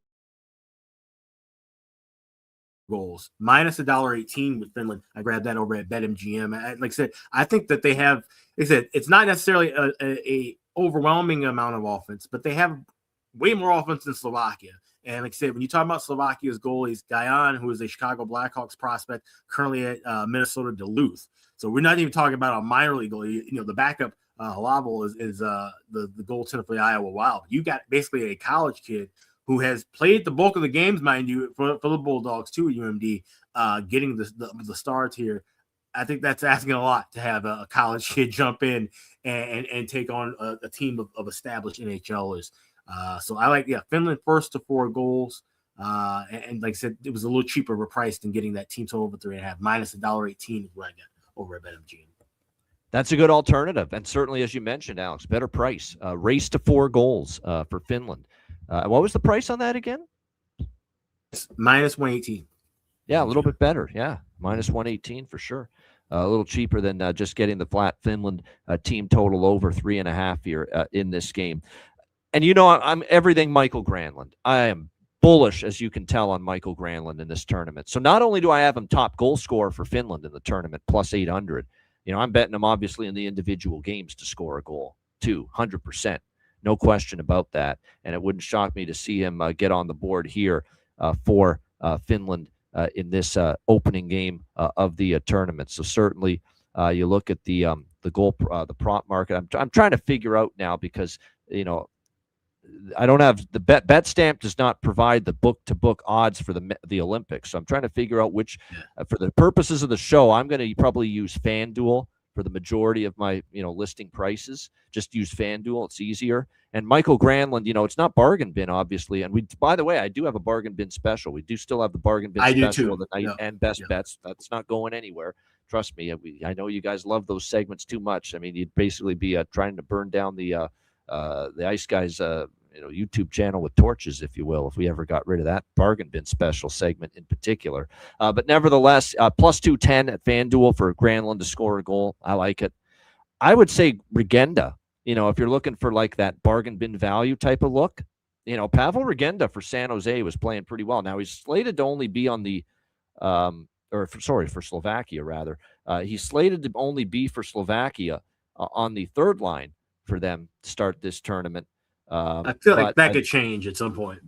goals, minus $1.18 with Finland. I grabbed that over at BetMGM. Like I said, I think that they have. Like I said, it's not necessarily a overwhelming amount of offense, but they have way more offense than Slovakia. And like I said, when you talk about Slovakia's goalies, Gajan, who is a Chicago Blackhawks prospect, currently at Minnesota Duluth. So we're not even talking about a minor league goalie. The backup Hlavel is the goaltender for the Iowa Wild. You got basically a college kid who has played the bulk of the games, mind you, for the Bulldogs too, UMD, getting the stars here. I think that's asking a lot to have a college kid jump in and take on a team of established NHLers. So I like, Finland first to 4 goals. And like I said, it was a little cheaper of a price than getting that team total over 3.5, minus $1.18 is what I got over at BetMGM. That's a good alternative. And certainly, as you mentioned, Alex, better price. Race to 4 goals for Finland. What was the price on that again? It's minus 118. Yeah, a little bit better. Yeah, minus 118 for sure. A little cheaper than just getting the flat Finland team total over 3.5 here in this game. And I'm everything Michael Granlund. I am bullish, as you can tell, on Michael Granlund in this tournament. So not only do I have him top goal scorer for Finland in the tournament, plus 800, I'm betting him obviously in the individual games to score a goal too, 100%. No question about that. And it wouldn't shock me to see him get on the board here for Finland in this opening game of the tournament. So certainly you look at the goal, the prop market. I'm trying to figure out now because, I don't have the BetStamp does not provide the book-to-book odds for the Olympics. So I'm trying to figure out which, for the purposes of the show, I'm going to probably use FanDuel for the majority of my, listing prices. Just use FanDuel. It's easier. And Michael Granlund, it's not bargain bin, obviously. And by the way, I do have a bargain bin special. We do still have the bargain bin special of the night and best bets. That's not going anywhere. Trust me. I know you guys love those segments too much. I mean, you'd basically be trying to burn down the Ice Guys, YouTube channel with torches, if you will, if we ever got rid of that bargain bin special segment in particular. But nevertheless, plus 210 at FanDuel for Granlund to score a goal. I like it. I would say Regenda, if you're looking for like that bargain bin value type of look, Pavel Regenda for San Jose was playing pretty well. Now he's slated to only be on the, for Slovakia rather. He's slated to only be for Slovakia on the third line for them to start this tournament. I feel like that could change at some point.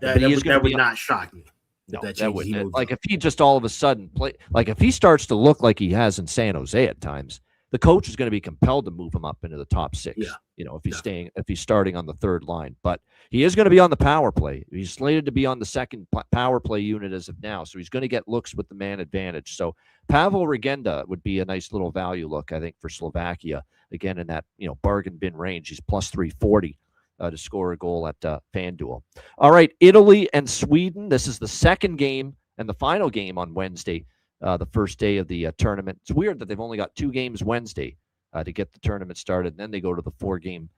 That would not shock me. No, that wouldn't. Like if he just all of a sudden if he starts to look like he has in San Jose at times, the coach is going to be compelled to move him up into the top 6. If he's starting on the third line, but he is going to be on the power play. He's slated to be on the second power play unit as of now, so he's going to get looks with the man advantage. So Pavel Regenda would be a nice little value look, I think, for Slovakia. Again, in that bargain bin range, he's plus 340. To score a goal at FanDuel. All right, Italy and Sweden. This is the second game and the final game on Wednesday, the first day of the tournament. It's weird that they've only got 2 games Wednesday to get the tournament started, and then they go to the 4-game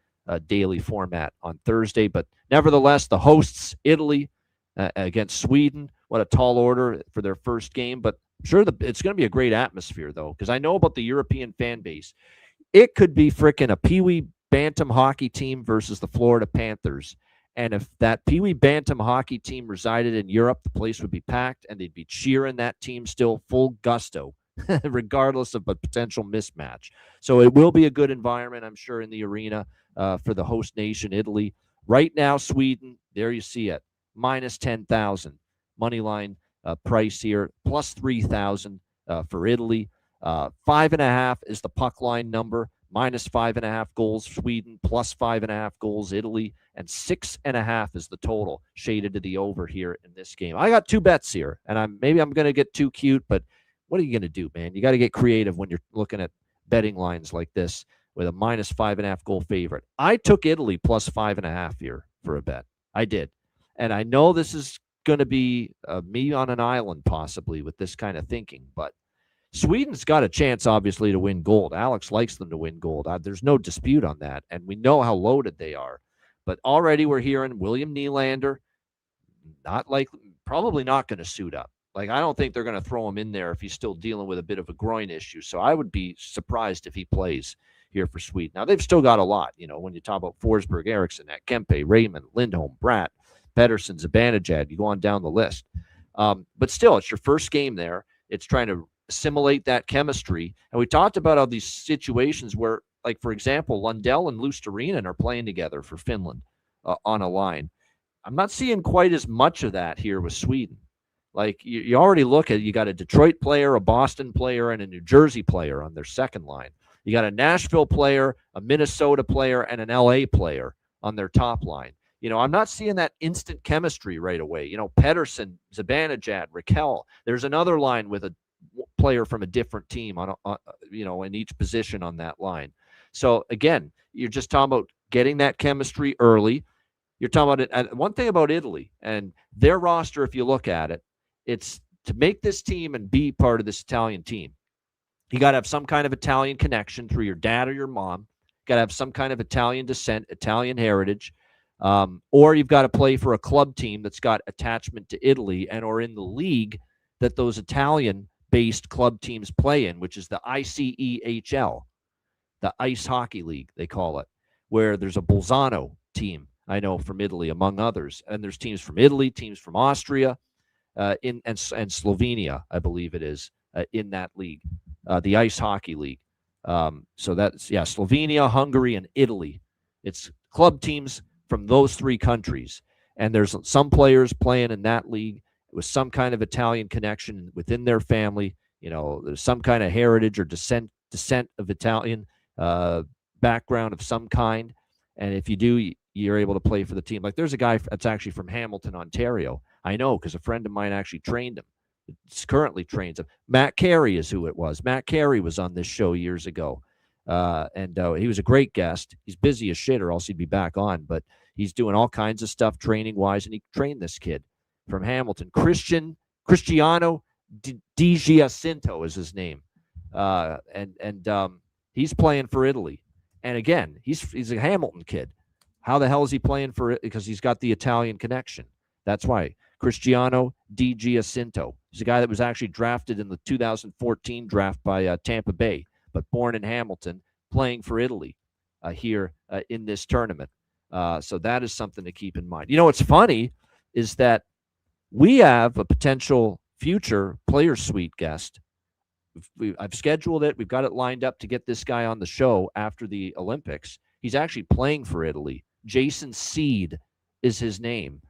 daily format on Thursday. But nevertheless, the hosts, Italy, against Sweden. What a tall order for their first game, but I'm sure it's going to be a great atmosphere, though, because I know about the European fan base. It could be frickin' a peewee Bantam hockey team versus the Florida Panthers. And if that Pee-wee Bantam hockey team resided in Europe, the place would be packed and they'd be cheering that team still full gusto, regardless of a potential mismatch. So it will be a good environment, I'm sure, in the arena for the host nation, Italy. Right now, Sweden, there you see it, minus 10,000. Money line price here, plus 3,000 for Italy. 5.5 is the puck line number. Minus 5.5 goals, Sweden, plus 5.5 goals, Italy, and 6.5 is the total shaded to the over here in this game. I got 2 bets here, and I'm going to get too cute, but what are you going to do, man? You got to get creative when you're looking at betting lines like this with a minus 5.5 goal favorite. I took Italy plus 5.5 here for a bet. I did, and I know this is going to be me on an island possibly with this kind of thinking, but Sweden's got a chance, obviously, to win gold. Alex likes them to win gold. There's no dispute on that, and we know how loaded they are. But already we're hearing William Nylander, probably not going to suit up. Like, I don't think they're going to throw him in there if he's still dealing with a bit of a groin issue. So I would be surprised if he plays here for Sweden. Now, they've still got a lot, when you talk about Forsberg, Eriksson, Kempe, Raymond, Lindholm, Bratt, Pettersson, Zibanejad, you go on down the list. But still, it's your first game there. It's trying to assimilate that chemistry. And we talked about all these situations where, like, for example, Lundell and Luostarinen are playing together for Finland on a line. I'm not seeing quite as much of that here with Sweden. Like, you already look at, you got a Detroit player, a Boston player, and a New Jersey player on their second line. You got a Nashville player, a Minnesota player, and an LA player on their top line. I'm not seeing that instant chemistry right away. Pedersen, Zibanejad, Raquel. There's another line with a player from a different team on in each position on that line. So again, you're just talking about getting that chemistry early. You're talking about it. And one thing about Italy and their roster, if you look at it, it's to make this team and be part of this Italian team. You got to have some kind of Italian connection through your dad or your mom. Got to have some kind of Italian descent, Italian heritage. Or you've got to play for a club team that's got attachment to Italy and or in the league that those Italian-based club teams play in, which is the ICEHL, the Ice Hockey League, they call it, where there's a Bolzano team, I know, from Italy, among others. And there's teams from Italy, teams from Austria, and Slovenia, I believe it is, in that league, the Ice Hockey League. So that's, Slovenia, Hungary, and Italy. It's club teams from those three countries. And there's some players playing in that league with some kind of Italian connection within their family. There's some kind of heritage or descent of Italian background of some kind. And if you do, you're able to play for the team. Like there's a guy that's actually from Hamilton, Ontario. I know because a friend of mine actually trained him. Currently trains him. Matt Carey is who it was. Matt Carey was on this show years ago. And he was a great guest. He's busy as shit or else he'd be back on. But he's doing all kinds of stuff training-wise, and he trained this kid from Hamilton. Cristiano Di Giacinto is his name. And he's playing for Italy. And again, he's a Hamilton kid. How the hell is he playing for it? Because he's got the Italian connection. That's why. Cristiano Di Giacinto. He's a guy that was actually drafted in the 2014 draft by Tampa Bay, but born in Hamilton, playing for Italy here in this tournament. So that is something to keep in mind. What's funny is that we have a potential future player suite guest. I've scheduled it. We've got it lined up to get this guy on the show after the Olympics. He's actually playing for Italy. Jason Seed is his name.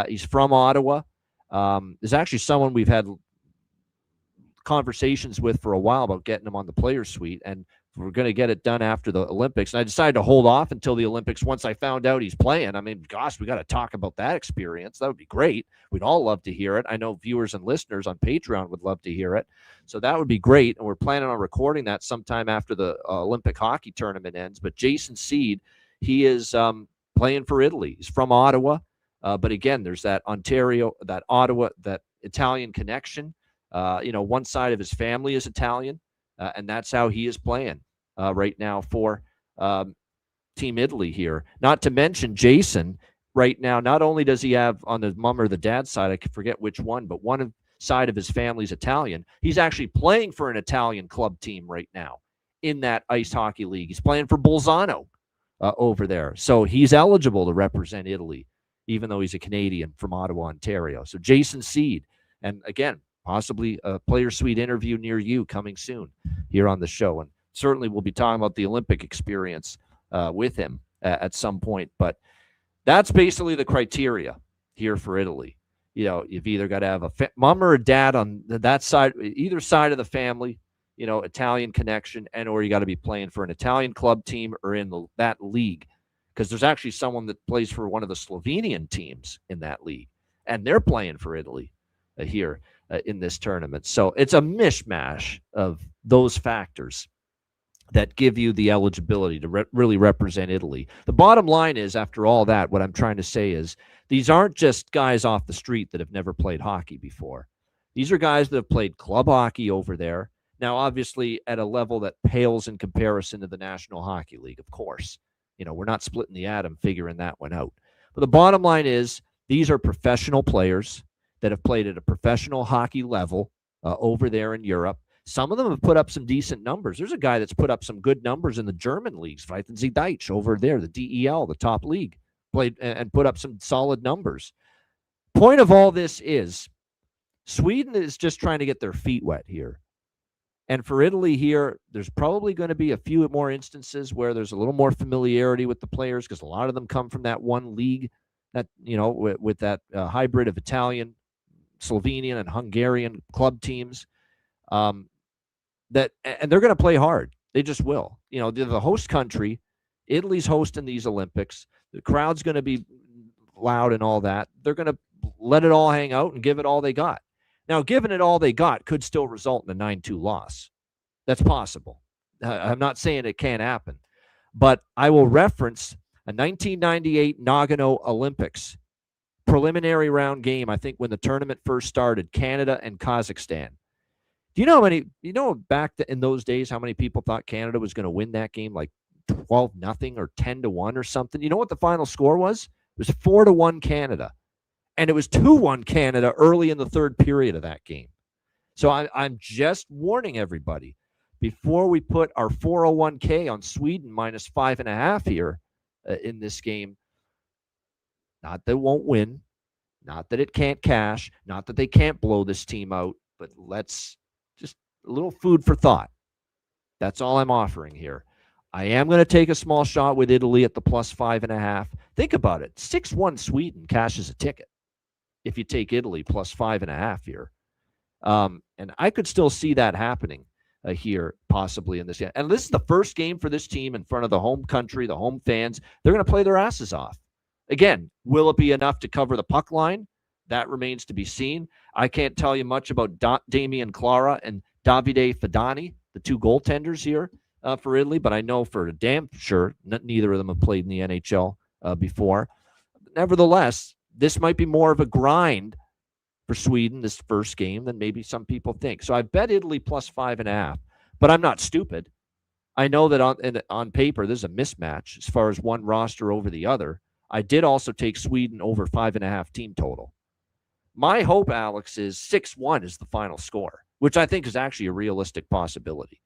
He's from Ottawa. There's actually someone we've had conversations with for a while about getting him on the player suite, and we're going to get it done after the Olympics. And I decided to hold off until the Olympics once I found out he's playing. I mean, gosh, we got to talk about that experience. That would be great. We'd all love to hear it. I know viewers and listeners on Patreon would love to hear it. So that would be great. And we're planning on recording that sometime after the Olympic hockey tournament ends. But Jason Seed, he is playing for Italy. He's from Ottawa. But again, there's that Ontario, that Ottawa, that Italian connection. One side of his family is Italian, and that's how he is playing right now for Team Italy here. Not to mention Jason right now, not only does he have on the mom or the dad side, I forget which one, but one side of his family's Italian. He's actually playing for an Italian club team right now in that Ice Hockey League. He's playing for Bolzano over there. So he's eligible to represent Italy, even though he's a Canadian from Ottawa, Ontario. So Jason Seed, and again, possibly a player suite interview near you coming soon here on the show. And certainly we'll be talking about the Olympic experience with him at some point. But that's basically the criteria here for Italy. You've either got to have a mom or a dad on that side, either side of the family, Italian connection, and or you got to be playing for an Italian club team or in that league. Because there's actually someone that plays for one of the Slovenian teams in that league, and they're playing for Italy here in this tournament. So it's a mishmash of those factors that give you the eligibility to really represent Italy. The bottom line is, after all that, what I'm trying to say is these aren't just guys off the street that have never played hockey before. These are guys that have played club hockey over there. Now, obviously, at a level that pales in comparison to the National Hockey League, of course. We're not splitting the atom figuring that one out. But the bottom line is these are professional players that have played at a professional hockey level over there in Europe. Some of them have put up some decent numbers. There's a guy that's put up some good numbers in the German leagues, Weitenzy Deitsch over there, the DEL, the top league, played and put up some solid numbers. Point of all this is Sweden is just trying to get their feet wet here. And for Italy here, there's probably going to be a few more instances where there's a little more familiarity with the players because a lot of them come from that one league that, with that hybrid of Italian, Slovenian, and Hungarian club teams. And they're going to play hard. They just will. They're the host country. Italy's hosting these Olympics. The crowd's going to be loud and all that. They're going to let it all hang out and give it all they got. Now, giving it all they got could still result in a 9-2 loss. That's possible. I'm not saying it can't happen, but I will reference a 1998 Nagano Olympics preliminary round game, I think when the tournament first started, Canada and Kazakhstan. Do you know how many, back in those days, how many people thought Canada was going to win that game, like 12-0 or 10-1 or something? You know what the final score was? It was 4-1 Canada. And it was 2-1 Canada early in the third period of that game. So I'm just warning everybody, before we put our 401k on Sweden minus 5.5 here in this game, not that it won't win, not that it can't cash, not that they can't blow this team out, but let's just a little food for thought. That's all I'm offering here. I am going to take a small shot with Italy at the plus 5.5. Think about it. 6-1 Sweden cashes a ticket if you take Italy plus 5.5 here. And I could still see that happening here possibly in this game. And this is the first game for this team in front of the home country, the home fans. They're going to play their asses off. Again, will it be enough to cover the puck line? That remains to be seen. I can't tell you much about Damian Clara and Davide Fidani, the two goaltenders here for Italy, but I know for a damn sure neither of them have played in the NHL before. Nevertheless, this might be more of a grind for Sweden this first game than maybe some people think. So I bet Italy plus 5.5, but I'm not stupid. I know that on paper there's a mismatch as far as one roster over the other. I did also take Sweden over 5.5 team total. My hope, Alex, is 6-1 is the final score, which I think is actually a realistic possibility,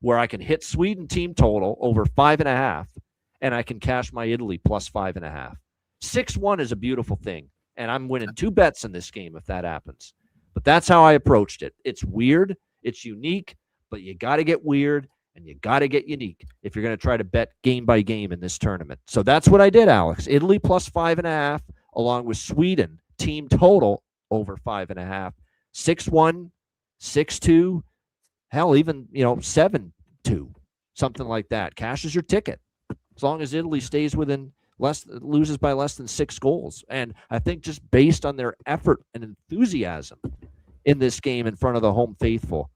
where I can hit Sweden team total over 5.5, and I can cash my Italy plus 5.5. 6-1 is a beautiful thing, and I'm winning 2 bets in this game if that happens. But that's how I approached it. It's weird, it's unique, but you got to get weird and you got to get unique if you're going to try to bet game by game in this tournament. So that's what I did, Alex. Italy plus 5.5, along with Sweden team total over 5.5. 6-1, 6-2, hell, even 7-2, something like that. Cashes your ticket as long as Italy stays within loses by less than 6 goals. And I think just based on their effort and enthusiasm in this game in front of the home faithful,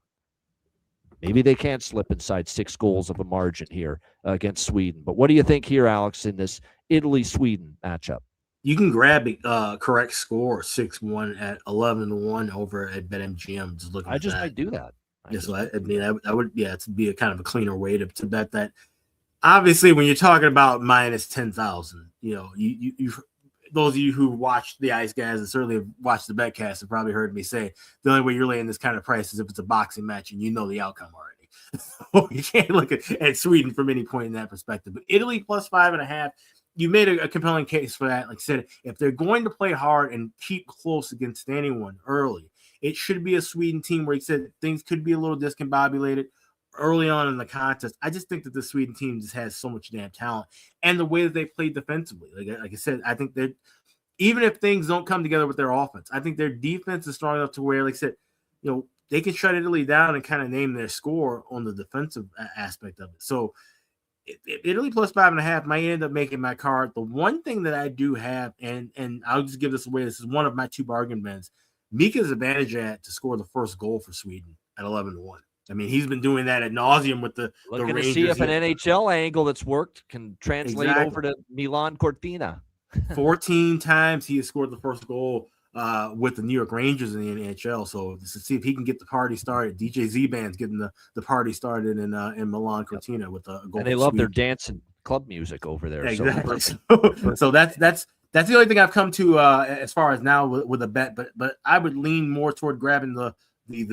maybe they can't slip inside 6 goals of a margin here against Sweden. But what do you think here, Alex, in this Italy-Sweden matchup? You can grab a correct score 6-1 at 11-1 over at BetMGM. Just looking. I just might do that. I would, it'd be a kind of a cleaner way to bet that. Obviously, when you're talking about minus 10,000, you those of you who watched the Ice Guys and certainly have watched the Betcast have probably heard me say the only way you're laying this kind of price is if it's a boxing match and you know the outcome already. So you can't look at Sweden from any point in that perspective. But Italy plus 5.5, you made a compelling case for that. Like I said, if they're going to play hard and keep close against anyone early, it should be a Sweden team where you said things could be a little discombobulated early on in the contest. I just think that the Sweden team just has so much damn talent, and the way that they play defensively. Like I said, I think that even if things don't come together with their offense, I think their defense is strong enough to where, like I said, they can shut Italy down and kind of name their score on the defensive aspect of it. So Italy plus 5.5 might end up making my card. The one thing that I do have, and I'll just give this away, this is one of my 2 bargain bins. Mika's advantage at to score the first goal for Sweden at 11-1. I mean, he's been doing that ad nauseum with the Looking Rangers. To see if an NHL angle that's worked can translate over to Milan Cortina. 14 times he has scored the first goal with the New York Rangers in the NHL. So to see if he can get the party started. DJ Z-Band's getting the party started in Milan Cortina with a goal. And they love their dance and club music over there. Exactly. So that's the only thing I've come to as far as now with a bet. But I would lean more toward grabbing the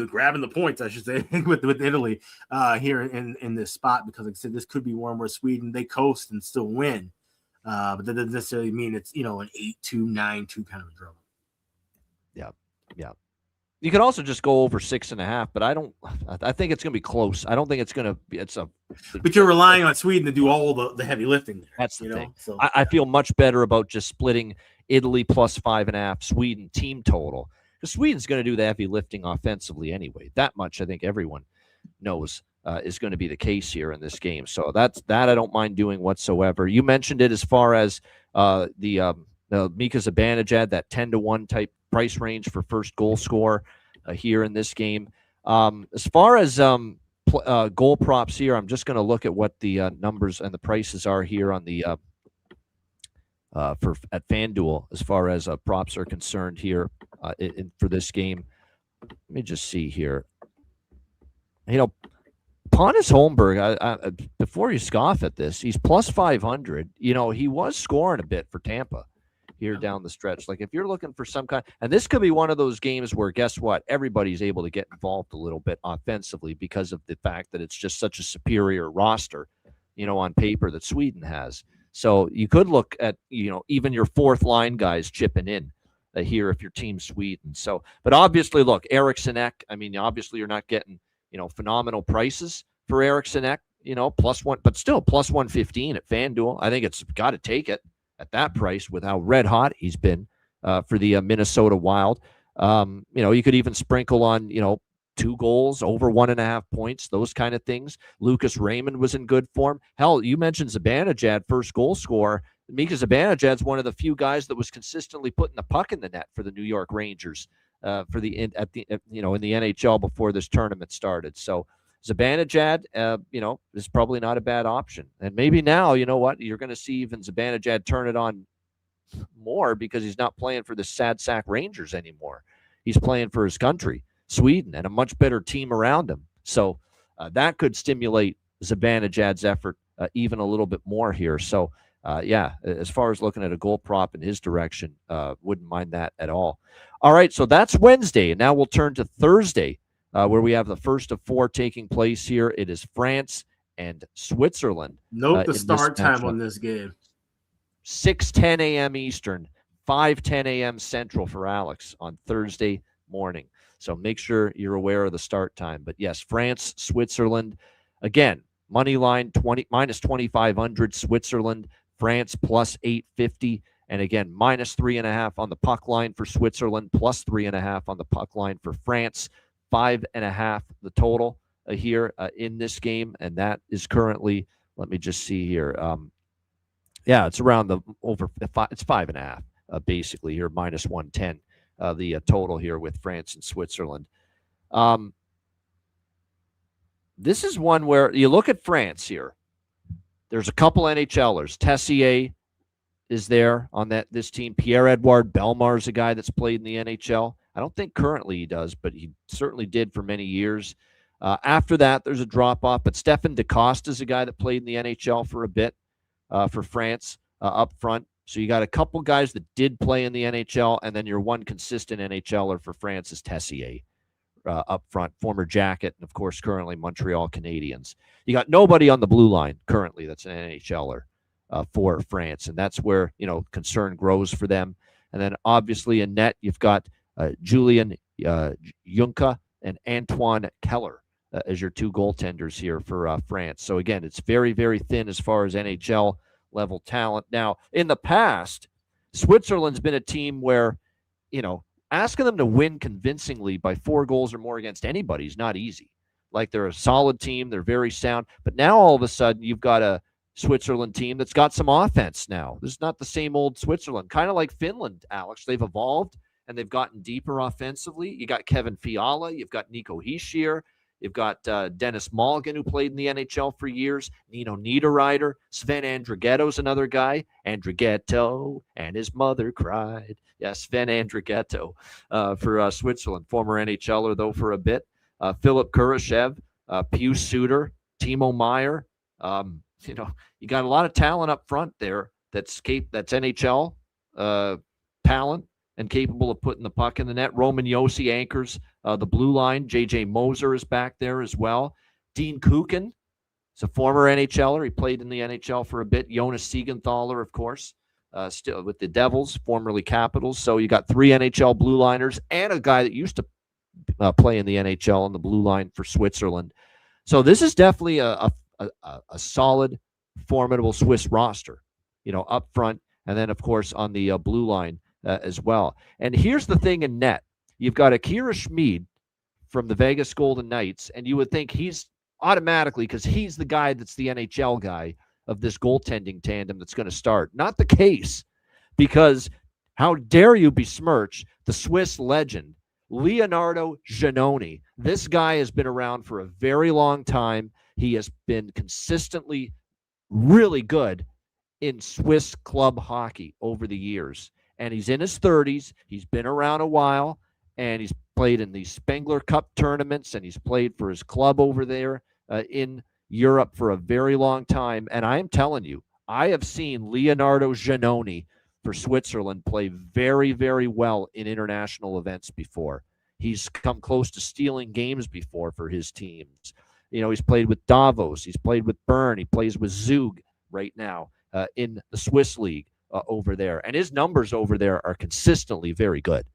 grabbing the points, I should say, with Italy here in this spot, because like I said, this could be one where Sweden, they coast and still win. But that doesn't necessarily mean it's, an 8-2, 9-2 kind of a draw. Yeah. You could also just go over 6.5, but I think it's going to be close. I don't think it's going to be, but you're relying on Sweden to do all the heavy lifting there. That's the thing. So, I feel much better about just splitting Italy plus 5.5, Sweden team total. Because Sweden's going to do the heavy lifting offensively anyway. That much I think everyone knows is going to be the case here in this game. So that I don't mind doing whatsoever. You mentioned it as far as the Mika Zibanejad, that 10-1 type price range for first goal scorer here in this game. As far as goal props here, I'm just going to look at what the numbers and the prices are here on the at FanDuel as far as props are concerned here for this game. Let me just see here. Pontus Holmberg, before you scoff at this, he's plus 500. He was scoring a bit for Tampa here down the stretch. Like if you're looking for some kind, and this could be one of those games where, guess what, everybody's able to get involved a little bit offensively because of the fact that it's just such a superior roster, on paper that Sweden has. So you could look at, even your fourth line guys chipping in here if your team's Sweden. So, but obviously, look, Eriksson Ek, obviously you're not getting, phenomenal prices for Eriksson Ek, plus one, but still plus 115 at FanDuel. I think it's got to take it at that price with how red hot he's been for the Minnesota Wild. You could even sprinkle on, 2 goals, over 1.5 points, those kind of things. Lucas Raymond was in good form. Hell, you mentioned Zibanejad, first goal scorer. Mika Zibanejad's one of the few guys that was consistently putting the puck in the net for the New York Rangers in the NHL before this tournament started. So Zibanejad, is probably not a bad option. And maybe now, you know what, you're going to see even Zibanejad turn it on more because he's not playing for the sad sack Rangers anymore. He's playing for his country, Sweden, and a much better team around him. So that could stimulate Zibanejad's effort even a little bit more here. So, as far as looking at a goal prop in his direction, wouldn't mind that at all. All right, so that's Wednesday, and now we'll turn to Thursday, where we have the first of 4 taking place here. It is France and Switzerland. Note the start time on this game. 6:10 a.m. Eastern, 5:10 a.m. Central for Alex on Thursday morning. So make sure you're aware of the start time. But yes, France, Switzerland, again, money line minus 2,500, Switzerland, France plus 850. And again, minus 3.5 on the puck line for Switzerland, plus 3.5 on the puck line for France, 5.5 the total here in this game. And that is currently, let me just see here. It's around it's 5.5 basically here, minus 110. The total here with France and Switzerland. This is one where you look at France here. There's a couple NHLers. Tessier is there on this team. Pierre-Edouard Bellemare is a guy that's played in the NHL. I don't think currently he does, but he certainly did for many years. After that, there's a drop-off, but Stefan DeCoste is a guy that played in the NHL for a bit for France up front. So you got a couple guys that did play in the NHL, and then your one consistent NHLer for France is Tessier up front, former Jacket, and of course currently Montreal Canadiens. You got nobody on the blue line currently that's an NHLer for France, and that's where concern grows for them. And then obviously in net you've got Julian Junka and Antoine Keller as your 2 goaltenders here for France. So again, it's very, very thin as far as NHL level talent. Now, in the past, Switzerland's been a team where, asking them to win convincingly by 4 goals or more against anybody is not easy. Like, they're a solid team, they're very sound, but now all of a sudden you've got a Switzerland team that's got some offense now. This is not the same old Switzerland, kind of like Finland, Alex. They've evolved and they've gotten deeper offensively. You got Kevin Fiala, you've got Nico Hischier, you've got Dennis Mulligan, who played in the NHL for years. Nino Niederreiter. Sven Andrighetto's another guy. Andrighetto and his mother cried. Yeah, Sven Andrighetto for Switzerland. Former NHLer, though, for a bit. Philip Kurashev, Pius Suter, Timo Meyer. You got a lot of talent up front there that's NHL talent and capable of putting the puck in the net. Roman Josi anchors the blue line. J.J. Moser is back there as well. Dean Kukin is a former NHLer. He played in the NHL for a bit. Jonas Siegenthaler, of course, still with the Devils, formerly Capitals. So you got 3 NHL blue liners and a guy that used to play in the NHL on the blue line for Switzerland. So this is definitely a solid, formidable Swiss roster, up front. And then, of course, on the blue line, as well. And here's the thing in net. You've got Akira Schmid from the Vegas Golden Knights, and you would think he's automatically, because he's the guy that's the NHL guy of this goaltending tandem that's going to start. Not the case. because how dare you besmirch the Swiss legend, Leonardo Giannoni. This guy has been around for a very long time. He has been consistently really good in Swiss club hockey over the years. And he's in his 30s. He's been around a while, and he's played in these Spengler Cup tournaments, and he's played for his club over there in Europe for a very long time. And I am telling you, I have seen Leonardo Giannoni for Switzerland play very, very well in international events before. He's come close to stealing games before for his teams. You know, he's played with Davos. He's played with Bern. He plays with Zug right now in the Swiss league over there. And his numbers over there are consistently very good.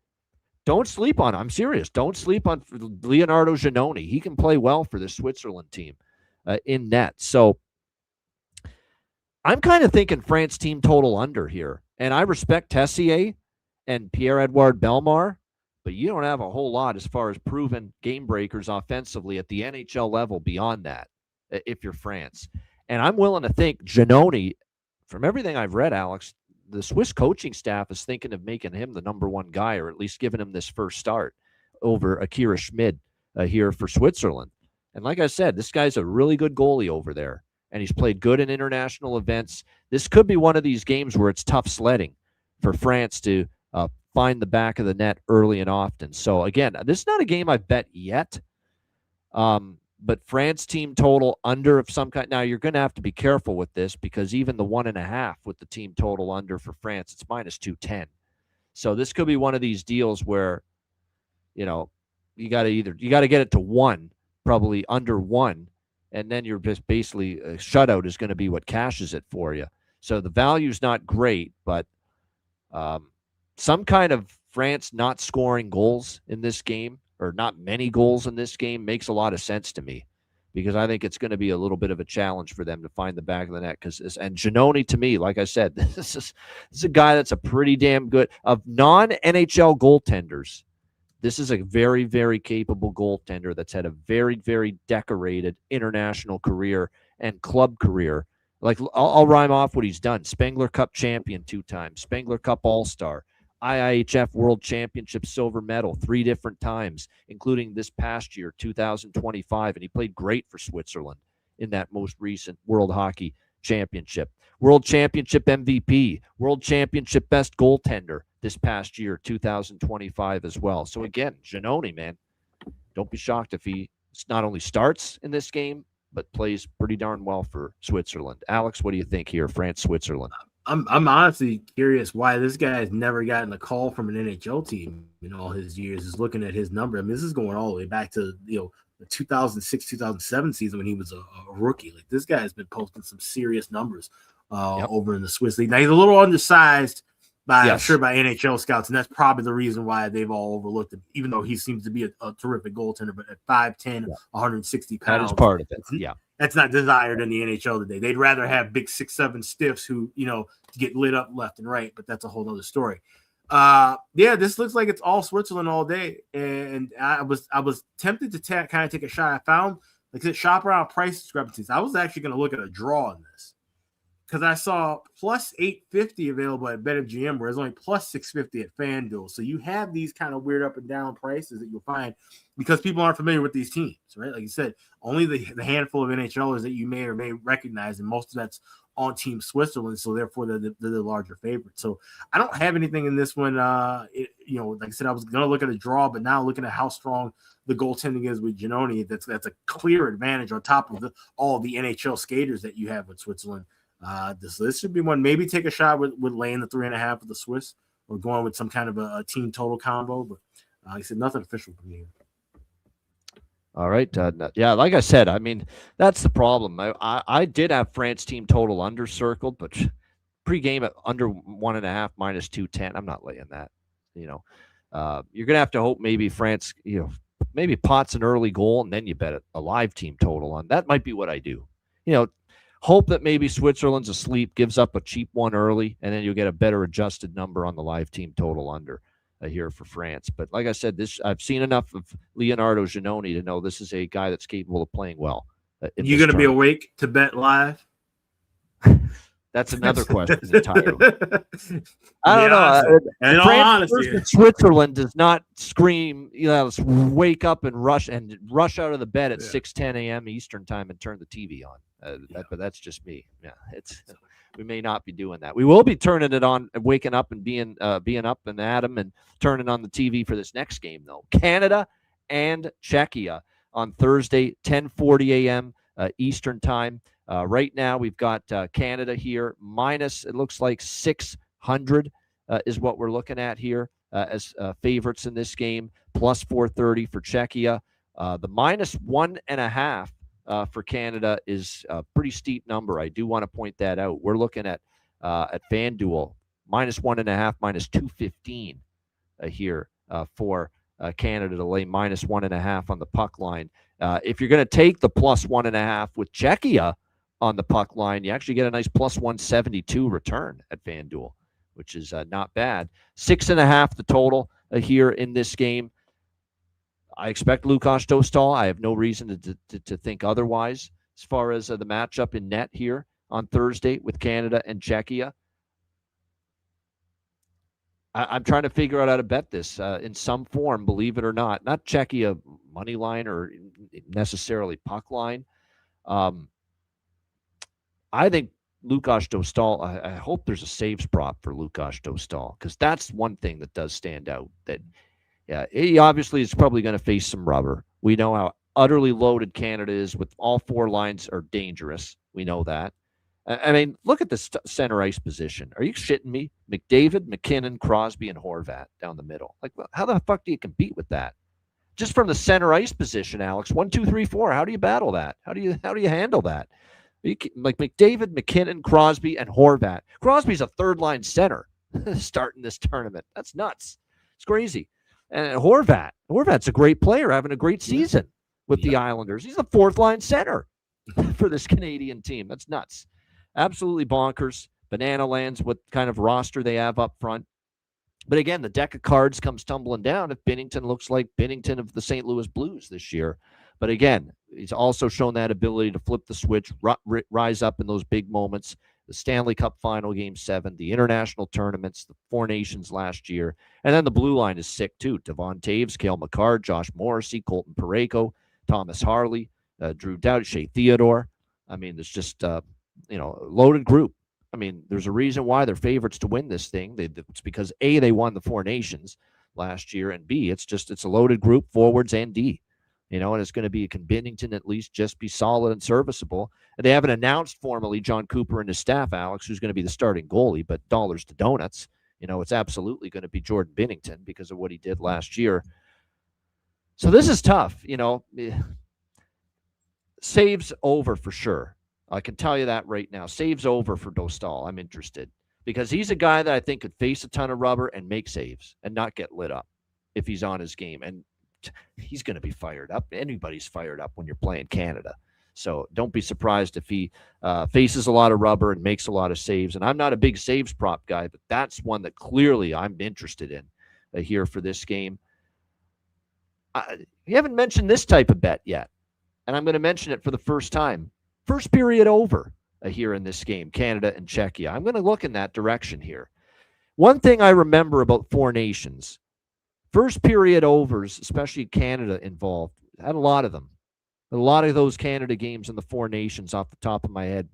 Don't sleep on him. I'm serious. Don't sleep on Leonardo Giannoni. He can play well for the Switzerland team in net. So I'm kind of thinking France team total under here. And I respect Tessier and Pierre-Edouard Bellemare, but you don't have a whole lot as far as proven game breakers offensively at the NHL level beyond that if you're France. And I'm willing to think Giannoni, from everything I've read, Alex, the Swiss coaching staff is thinking of making him the number one guy, or at least giving him this first start over Akira Schmid here for Switzerland. And like I said, this guy's a really good goalie over there, and he's played good in international events. This could be one of these games where it's tough sledding for France to find the back of the net early and often. So again, this is not a game I've bet yet, but France team total under of some kind. Now you're going to have to be careful with this, because even the 1.5 with the team total under for France, it's minus 210. So this could be one of these deals where, you know, you got to get it to 1, probably under 1. And then you're just basically a shutout is going to be what cashes it for you. So the value's not great, but some kind of France not scoring goals in this game, or not many goals in this game, makes a lot of sense to me, because I think it's going to be a little bit of a challenge for them to find the back of the net. And Giannoni, to me, like I said, this is a guy that's a pretty damn good, of non-NHL goaltenders. This is a very, very capable goaltender that's had a very, very decorated international career and club career. Like, I'll rhyme off what he's done. Spengler Cup champion 2 times, Spengler Cup All-Star, IIHF World Championship silver medal 3 different times, including this past year, 2025. And he played great for Switzerland in that most recent World Hockey Championship. World Championship MVP, World Championship best goaltender this past year, 2025 as well. So again, Giannoni, man, don't be shocked if he not only starts in this game, but plays pretty darn well for Switzerland. Alex, what do you think here, France, Switzerland? I'm honestly curious why this guy has never gotten a call from an NHL team in all his years. Is looking at his number. I mean, this is going all the way back to, you know, the 2006-2007 season when he was a rookie. Like, this guy has been posting some serious numbers over in the Swiss league. Now he's a little undersized I'm sure by NHL scouts, and that's probably the reason why they've all overlooked him, even though he seems to be a terrific goaltender. But at 5'10", 160 pounds, that is part of it. Yeah, that's not desired in the NHL today. They'd rather have big 6'7" stiffs who, you know, get lit up left and right. But that's a whole other story. This looks like it's all Switzerland all day, and I was tempted to kind of take a shot. I found, like I said, shop around price discrepancies. I was actually going to look at a draw on this, because I saw plus 850 available at BetMGM, whereas only plus 650 at FanDuel. So you have these kind of weird up and down prices that you'll find because people aren't familiar with these teams, right? Like you said, only the handful of NHLers that you may or may recognize, and most of that's on Team Switzerland, so therefore they're the larger favorite. So I don't have anything in this one. Like I said, I was going to look at a draw, but now looking at how strong the goaltending is with Giannoni, that's a clear advantage on top of all the NHL skaters that you have with Switzerland. This should be one. Maybe take a shot with laying the 3.5 of the Swiss, or going with some kind of a team total combo. But like I said, nothing official for me. All right. Like I said, I mean, that's the problem. I did have France team total under circled, but pregame at under 1.5 minus 210. I'm not laying that. You're gonna have to hope maybe France, maybe pots an early goal, and then you bet a live team total on. That might be what I do. Hope that maybe Switzerland's asleep, gives up a cheap one early, and then you'll get a better adjusted number on the live team total under here for France. But like I said, I've seen enough of Leonardo Giannoni to know this is a guy that's capable of playing well. You going to be awake to bet live? That's another question entirely. I don't know. In all honesty, Switzerland does not scream, let's wake up and rush out of the bed at 6:10 a.m. Eastern time and turn the TV on. But that's just me. Yeah, we may not be doing that. We will be turning it on, waking up and being up and at 'em and turning on the TV for this next game, though. Canada and Czechia on Thursday, 10:40 a.m. Eastern time. Right now, we've got Canada here minus, it looks like 600 is what we're looking at here as favorites in this game, plus 430 for Czechia. The minus 1.5 for Canada is a pretty steep number. I do want to point that out. We're looking at FanDuel, minus 1.5, minus 215 here for Canada to lay minus 1.5 on the puck line. If you're going to take the plus 1.5 with Czechia on the puck line, you actually get a nice plus 172 return at FanDuel, which is not bad. 6.5 the total here in this game. I expect Lukáš Dostál. I have no reason to think otherwise as far as the matchup in net here on Thursday with Canada and Czechia. I'm trying to figure out how to bet this in some form, believe it or not. Not Czechia money line or necessarily puck line. I think Lukáš Dostál, I hope there's a saves prop for Lukáš Dostál, because that's one thing that does stand out. That he obviously is probably going to face some rubber. We know how utterly loaded Canada is with all four lines are dangerous. We know that. I mean, look at the center ice position. Are you shitting me? McDavid, McKinnon, Crosby, and Horvat down the middle. Like, how the fuck do you compete with that? Just from the center ice position, Alex. 1, 2, 3, 4. How do you battle that? How do you handle that? Like McDavid, McKinnon, Crosby, and Horvat. Crosby's a third-line center starting this tournament. That's nuts. It's crazy. And Horvat's a great player, having a great season with the Islanders. He's the fourth-line center for this Canadian team. That's nuts. Absolutely bonkers. Banana lands what kind of roster they have up front. But again, the deck of cards comes tumbling down if Binnington looks like Binnington of the St. Louis Blues this year. But again, he's also shown that ability to flip the switch, rise up in those big moments. The Stanley Cup Final Game 7, the international tournaments, the Four Nations last year. And then the blue line is sick too. Devon Taves, Cale Makar, Josh Morrissey, Colton Parayko, Thomas Harley, Drew Doughty, Shea Theodore. I mean, there's just loaded group. I mean, there's a reason why they're favorites to win this thing. It's because A, they won the Four Nations last year, and B, it's a loaded group, forwards and D. And it's going to be, can Binnington at least just be solid and serviceable? And they haven't announced formally John Cooper and his staff, Alex, who's going to be the starting goalie, but dollars to donuts. It's absolutely going to be Jordan Binnington because of what he did last year. So this is tough, Saves over for sure. I can tell you that right now. Saves over for Dostal. I'm interested because he's a guy that I think could face a ton of rubber and make saves and not get lit up if he's on his game. And he's going to be fired up. Anybody's fired up when you're playing Canada. So don't be surprised if he faces a lot of rubber and makes a lot of saves. And I'm not a big saves prop guy, but that's one that clearly I'm interested in here for this game. We haven't mentioned this type of bet yet, and I'm going to mention it for the first time. First period over here in this game, Canada and Czechia. I'm going to look in that direction here. One thing I remember about Four Nations, first period overs, especially Canada involved, had a lot of them. A lot of those Canada games in the Four Nations off the top of my head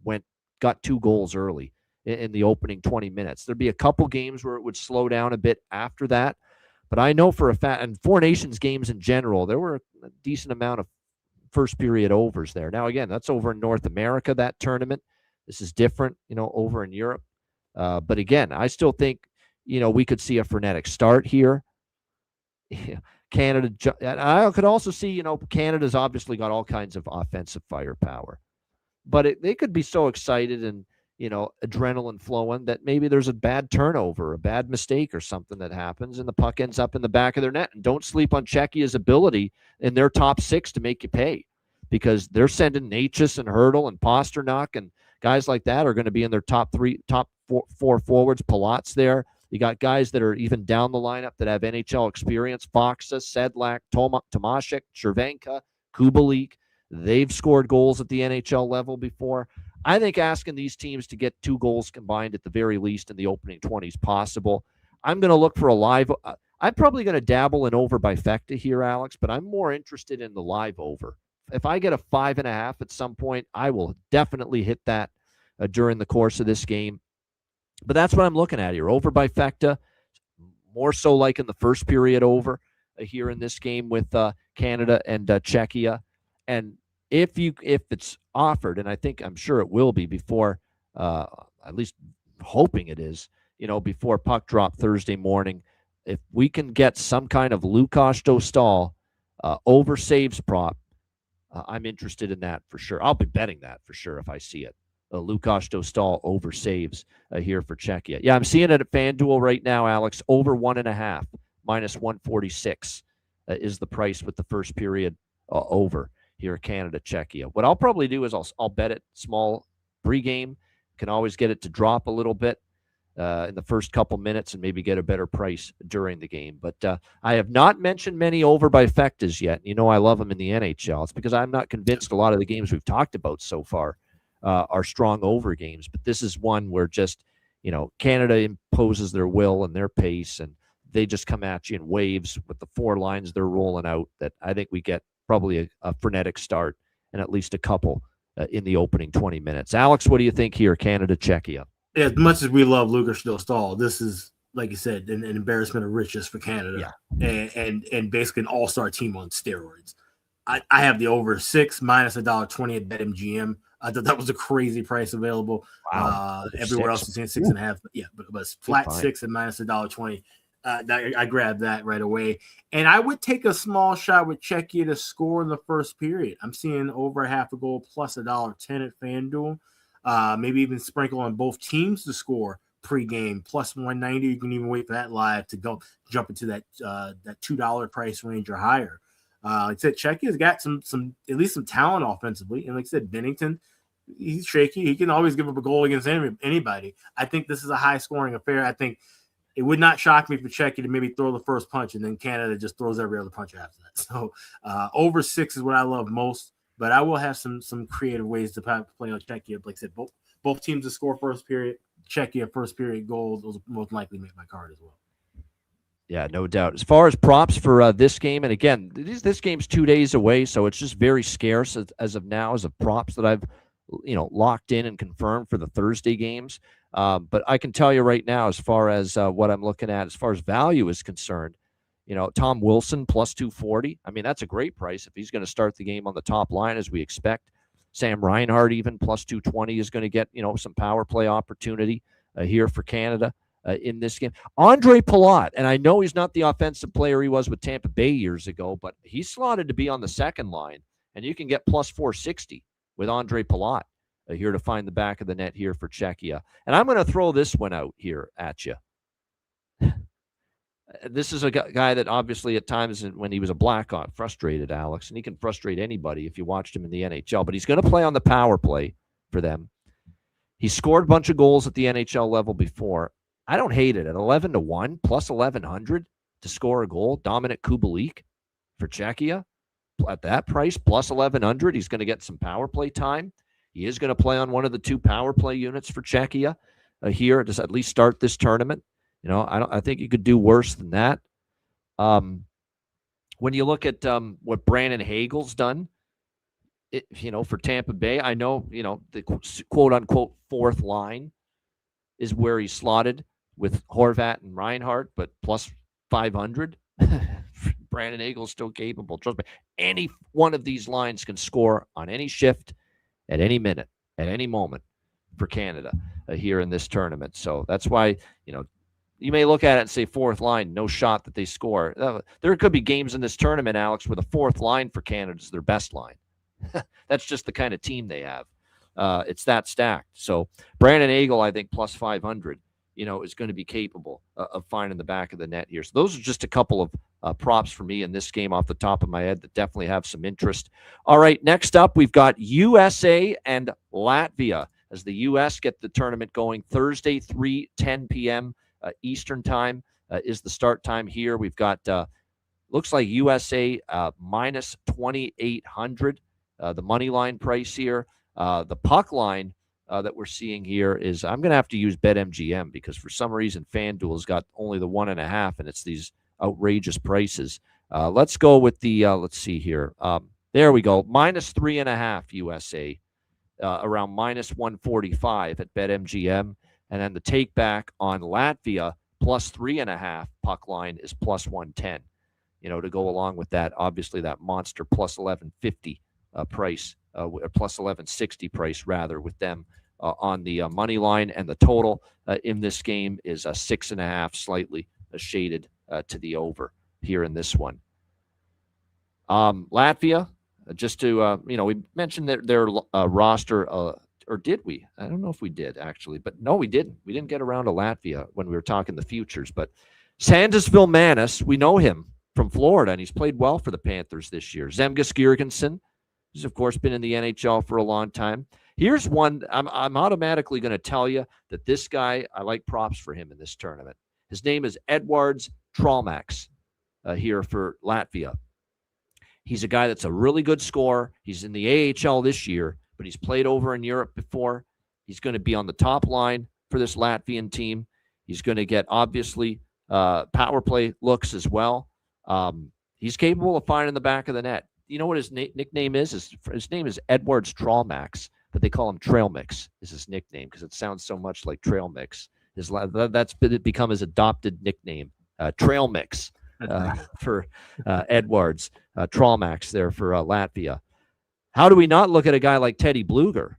got 2 goals early in the opening 20 minutes. There'd be a couple games where it would slow down a bit after that. But I know for a fact, and Four Nations games in general, there were a decent amount of first period overs there. Now, again, that's over in North America, that tournament. This is different, over in Europe. But again, I still think, we could see a frenetic start here. Canada, I could also see, Canada's obviously got all kinds of offensive firepower, but they could be so excited and, adrenaline flowing that maybe there's a bad turnover, a bad mistake or something that happens and the puck ends up in the back of their net. And don't sleep on Czechia's ability in their top 6 to make you pay, because they're sending Natchez and Hurdle and Pasternak and guys like that are going to be in their top 4 forwards. Palat's there. You got guys that are even down the lineup that have NHL experience. Foxa, Sedlak, Tomashek, Cervenka, Kubalik. They've scored goals at the NHL level before. I think asking these teams to get 2 goals combined at the very least in the opening 20 is possible. I'm going to look for a live. I'm probably going to dabble in over by Fecta here, Alex, but I'm more interested in the live over. If I get a 5.5 at some point, I will definitely hit that during the course of this game. But that's what I'm looking at here. Over by Fecta, more so like in the first period over here in this game with Canada and Czechia. And if it's offered, and I'm sure it will be before, at least hoping it is, before puck drop Thursday morning, if we can get some kind of Lukáš Dostal over saves prop, I'm interested in that for sure. I'll be betting that for sure if I see it. Lukáš Dostal over saves here for Czechia. Yeah, I'm seeing it at FanDuel right now, Alex. Over 1.5, minus 146 is the price with the first period over here, Canada, Czechia. What I'll probably do is I'll bet it small pregame. Can always get it to drop a little bit in the first couple minutes and maybe get a better price during the game. But I have not mentioned many over by Fectas yet. I love them in the NHL. It's because I'm not convinced a lot of the games we've talked about so far are strong over games. But this is one where just, Canada imposes their will and their pace, and they just come at you in waves with the 4 lines they're rolling out that I think we get probably a frenetic start and at least a couple in the opening 20 minutes. Alex, what do you think here, Canada, Czechia? As much as we love Lukáš Dostal, this is, like you said, an embarrassment of riches for Canada, and basically an all-star team on steroids. I have the over 6 minus $1.20 at BetMGM. I thought that was a crazy price available. Wow. Everywhere else is saying 6.5. But yeah, but it's flat 6 and minus $1.20. I grabbed that right away. And I would take a small shot with Czechia to score in the first period. I'm seeing over half a goal plus $1.10 at FanDuel. Maybe even sprinkle on both teams to score pregame plus 190. You can even wait for that live to go jump into that $2 price range or higher. Like I said, Czechia's got some at least some talent offensively, and like I said, Bennington, he's shaky. He can always give up a goal against anybody. I think this is a high scoring affair. I think it would not shock me for Czechia to maybe throw the first punch, and then Canada just throws every other punch after that. So over 6 is what I love most. But I will have some creative ways to play on Czechia. Like I said, both teams to score first period. Czechia first period goals. Those most likely make my card as well. Yeah, no doubt. As far as props for this game, and again, this game's 2 days away, so it's just very scarce as of now as of props that I've locked in and confirmed for the Thursday games. But I can tell you right now, as far as what I'm looking at, as far as value is concerned, Tom Wilson plus 240. I mean, that's a great price if he's going to start the game on the top line as we expect. Sam Reinhart even plus 220 is going to get, some power play opportunity here for Canada in this game. Andre Palat, and I know he's not the offensive player he was with Tampa Bay years ago, but he's slotted to be on the second line, and you can get plus 460 with Andre Palat here to find the back of the net here for Czechia. And I'm going to throw this one out here at you. This is a guy that obviously at times when he was a Blackhawk frustrated Alex, and he can frustrate anybody if you watched him in the NHL, but he's going to play on the power play for them. He scored a bunch of goals at the NHL level before. I don't hate it at 11-1 plus 1,100 to score a goal. Dominik Kubalik for Czechia at that price plus 1,100. He's going to get some power play time. He is going to play on one of the 2 power play units for Czechia here to at least start this tournament. I think you could do worse than that. When you look at what Brandon Hagel's done, for Tampa Bay, I know, the quote unquote 4th line is where he's slotted with Horvat and Reinhart, but plus 500. Brandon Hagel's still capable. Trust me, any one of these lines can score on any shift at any minute, at any moment for Canada here in this tournament. So that's why, you may look at it and say 4th line, no shot that they score. There could be games in this tournament, Alex, where the 4th line for Canada is their best line. That's just the kind of team they have. It's that stacked. So Brandon Hagel, I think, plus 500, is going to be capable of finding the back of the net here. So those are just a couple of props for me in this game off the top of my head that definitely have some interest. All right, next up, we've got USA and Latvia as the U.S. get the tournament going Thursday, 3:10 p.m. Eastern time is the start time here. We've got, looks like USA minus 2,800, the money line price here. The puck line that we're seeing here is I'm going to have to use BetMGM because for some reason FanDuel's got only the 1.5, and it's these outrageous prices. Let's go with the, let's see here. There we go. -3.5 USA, around -145 at BetMGM. And then the take back on Latvia +3.5 puck line is +110. To go along with that, obviously that monster +1150 price, +1160 price rather, with them on the money line, and the total in this game is 6.5, slightly shaded to the over here in this one. Latvia, just to we mentioned their roster, or did we? I don't know if we did actually, but no, we didn't. We didn't get around to Latvia when we were talking the futures. But Sandis Vilmanis, we know him from Florida, and he's played well for the Panthers this year. Zemgus Girgensson, who's of course been in the NHL for a long time. Here's one I'm automatically going to tell you that this guy, I like props for him in this tournament. His name is Edvards Trolmax here for Latvia. He's a guy that's a really good scorer. He's in the AHL this year, but he's played over in Europe before. He's going to be on the top line for this Latvian team. He's going to get, obviously, power play looks as well. He's capable of finding the back of the net. You know what his nickname is? His name is Edwards Trail-Mix, but they call him Trail Mix is his nickname because it sounds so much like Trail Mix. That's become his adopted nickname, Trail Mix, for Edwards. Trail-Mix there for Latvia. How do we not look at a guy like Teddy Bluger?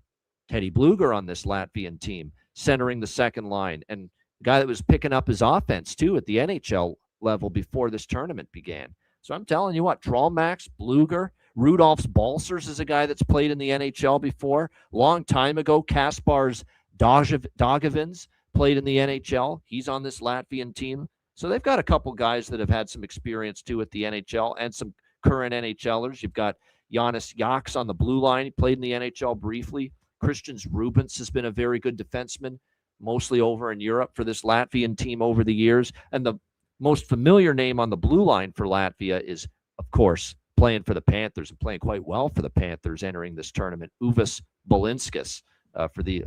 Teddy Bluger on this Latvian team, centering the second line, and a guy that was picking up his offense, too, at the NHL level before this tournament began. So I'm telling you what, Trail-Mix, Bluger, Rudolfs Balcers is a guy that's played in the NHL before. Long time ago, Kaspars Dogevins played in the NHL. He's on this Latvian team. So they've got a couple guys that have had some experience, too, at the NHL and some current NHLers. You've got Giannis Yaks on the blue line. He played in the NHL briefly. Christians Rubens has been a very good defenseman, mostly over in Europe for this Latvian team over the years. And the most familiar name on the blue line for Latvia is, of course, playing for the Panthers and playing quite well for the Panthers entering this tournament, Uvis Balinskis,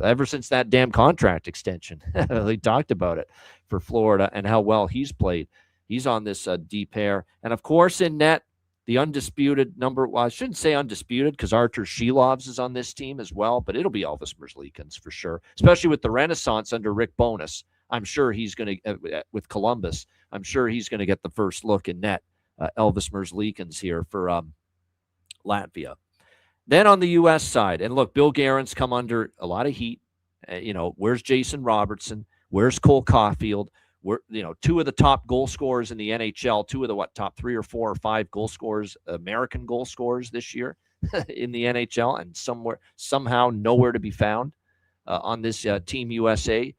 ever since that damn contract extension. They talked about it for Florida and how well he's played. He's on this deep pair. And, of course, in net, the undisputed number, well, I shouldn't say undisputed because Artur Shilovs is on this team as well, but it'll be Elvis Merzlikins for sure, especially with the renaissance under Rick Bowness. I'm sure he's going to, with Columbus, I'm sure he's going to get the first look in net. Elvis Merzlikins here for Latvia. Then on the U.S. side, and look, Bill Guerin's come under a lot of heat. Where's Jason Robertson? Where's Cole Caulfield? Two of the top goal scorers in the NHL, two of the top 3 or 4 or 5 goal scorers, American goal scorers this year in the NHL, and somehow nowhere to be found on this Team USA.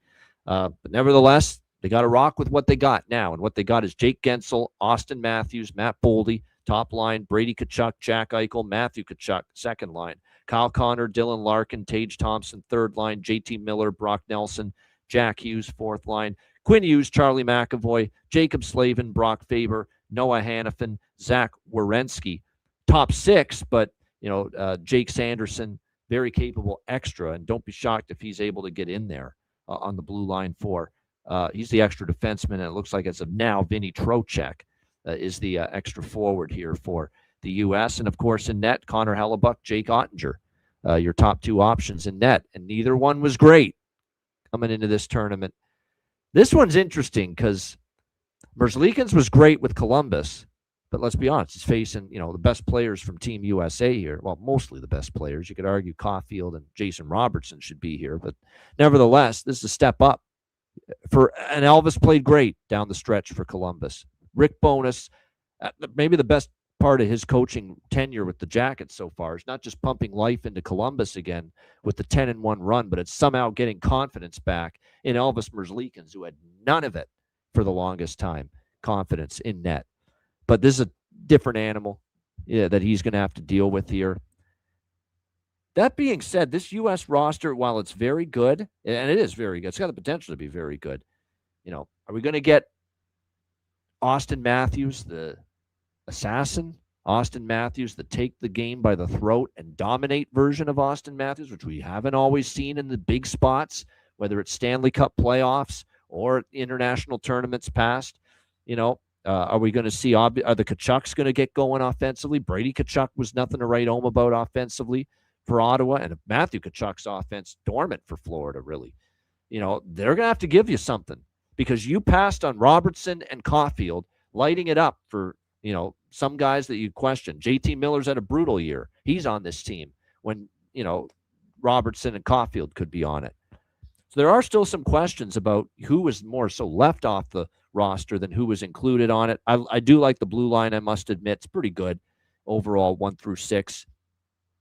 But nevertheless, they got to rock with what they got now, and what they got is Jake Gensel, Austin Matthews, Matt Boldy, top line, Brady Tkachuk, Jack Eichel, Matthew Tkachuk, second line, Kyle Connor, Dylan Larkin, Tage Thompson, third line, JT Miller, Brock Nelson, Jack Hughes, fourth line, Quinn Hughes, Charlie McAvoy, Jacob Slavin, Brock Faber, Noah Hannafin, Zach Werenski. Top 6, but, Jake Sanderson, very capable extra, and don't be shocked if he's able to get in there on the blue line 4. He's the extra defenseman, and it looks like as of now, Vinny Trocheck is the extra forward here for the U.S. And, of course, in net, Connor Hellebuck, Jake Ottinger, your top 2 options in net, and neither one was great coming into this tournament. This one's interesting because Merzlikins was great with Columbus, but let's be honest, he's facing, the best players from Team USA here. Well, mostly the best players. You could argue Caulfield and Jason Robertson should be here, but nevertheless, this is a step up. And Elvis played great down the stretch for Columbus. Rick Bowness, maybe the best part of his coaching tenure with the Jackets so far is not just pumping life into Columbus again with the 10-1 run, but it's somehow getting confidence back in Elvis Merzlikins, who had none of it for the longest time, confidence in net. But this is a different animal that he's going to have to deal with here. That being said, this U.S. roster, while it's very good, and it is very good, it's got the potential to be very good. Are we going to get Austin Matthews, the assassin, Austin Matthews, the take the game by the throat and dominate version of Austin Matthews, which we haven't always seen in the big spots, whether it's Stanley Cup playoffs or international tournaments past. Are we going to see, are the Kachucks going to get going offensively? Brady Tkachuk was nothing to write home about offensively for Ottawa, and Matthew Tkachuk's offense dormant for Florida, really. They're going to have to give you something, because you passed on Robertson and Caulfield, lighting it up for, some guys that you question. JT Miller's had a brutal year. He's on this team when, Robertson and Caulfield could be on it. So there are still some questions about who was more so left off the roster than who was included on it. I do like the blue line, I must admit. It's pretty good overall, 1 through 6.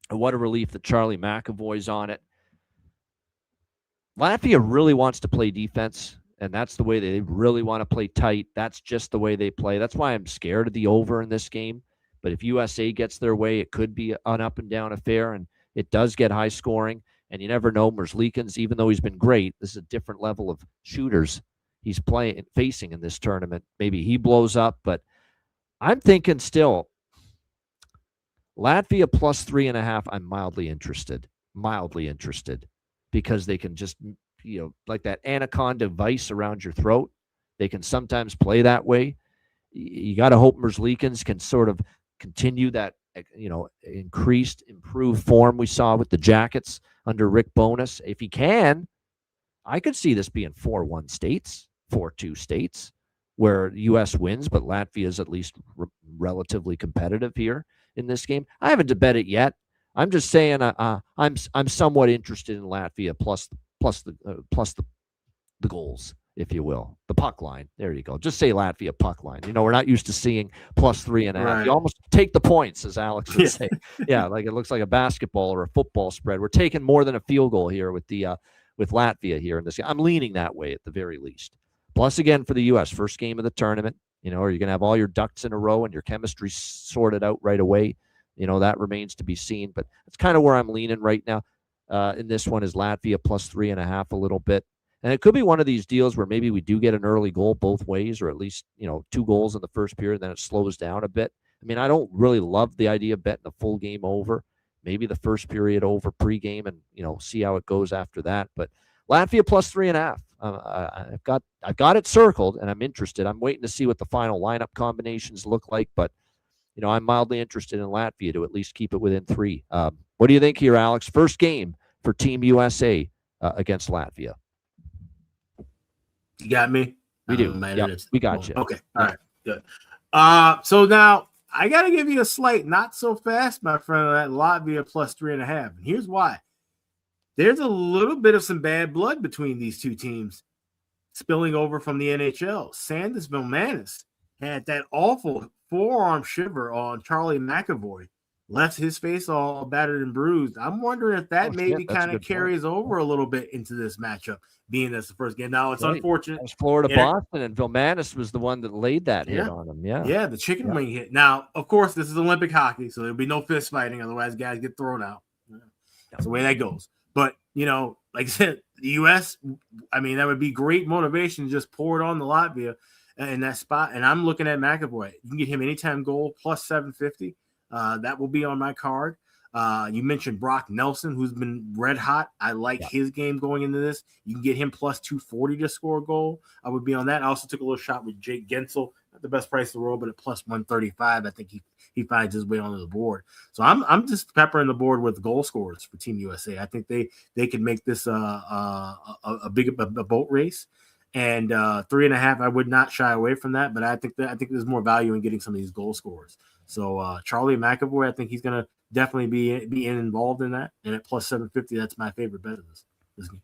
And what a relief that Charlie McAvoy's on it. Latvia really wants to play defense, and that's the way they really want to play tight. That's just the way they play. That's why I'm scared of the over in this game. But if USA gets their way, it could be an up-and-down affair, and it does get high scoring. And you never know, Merzlikins, even though he's been great, this is a different level of shooters he's facing in this tournament. Maybe he blows up, but I'm thinking still Latvia plus 3.5. I'm mildly interested, because they can just, like that anaconda vice around your throat. They can sometimes play that way. You got to hope Merzlikins can sort of continue that, improved form we saw with the Jackets under Rick Bowness. If he can, I could see this being 4-1 states, 4-2 states, where U.S. wins, but Latvia is at least relatively competitive here in this game. I haven't bet it yet. I'm just saying I'm somewhat interested in Latvia plus the goals, if you will, the puck line. There you go. Just say Latvia puck line. We're not used to seeing plus 3.5. Right. You almost take the points, as Alex would say. Yeah, like it looks like a basketball or a football spread. We're taking more than a field goal here with Latvia here in this game. I'm leaning that way at the very least. Plus, again, for the U.S., first game of the tournament, are you going to have all your ducks in a row and your chemistry sorted out right away? That remains to be seen. But that's kind of where I'm leaning right now. In this one is Latvia plus 3.5 a little bit. And it could be one of these deals where maybe we do get an early goal both ways, or at least, 2 goals in the first period, then it slows down a bit. I mean, I don't really love the idea of betting a full game over. Maybe the first period over pregame and, see how it goes after that. But Latvia plus 3.5. I've got it circled, and I'm interested. I'm waiting to see what the final lineup combinations look like, but I'm mildly interested in Latvia to at least keep it within 3. What do you think here, Alex? First game for Team USA against Latvia. You got me? We do. Yep, we got you. Okay. All right. Good. So now I got to give you a slight not so fast, my friend, at Latvia plus 3.5. And here's why. There's a little bit of some bad blood between these two teams spilling over from the NHL. Sandis Vilmanis had that awful forearm shiver on Charlie McAvoy, left his face all battered and bruised. I'm wondering if that maybe kind of carries over a little bit into this matchup, being that's the first game. Now, it's unfortunate. It was Florida-Boston, and Vilmanis was the one that laid that hit on him. Yeah, the chicken wing hit. Now, of course, this is Olympic hockey, so there'll be no fist fighting. Otherwise, guys get thrown out. That's the way that goes. But, like I said, the U.S., I mean, that would be great motivation to just pour it on the Latvia in that spot. And I'm looking at McAvoy. You can get him anytime goal plus 750. That will be on my card. You mentioned Brock Nelson, who's been red hot. I like his game going into this. You can get him plus 240 to score a goal. I would be on that. I also took a little shot with Jake Gensel, not the best price in the world, but at plus 135, I think he finds his way onto the board. So I'm just peppering the board with goal scorers for Team USA. I think they could make this a big boat race. And 3.5, I would not shy away from that. But I think there's more value in getting some of these goal scorers. So Charlie McAvoy, I think he's going to definitely be involved in that. And at plus 750, that's my favorite bet of this game.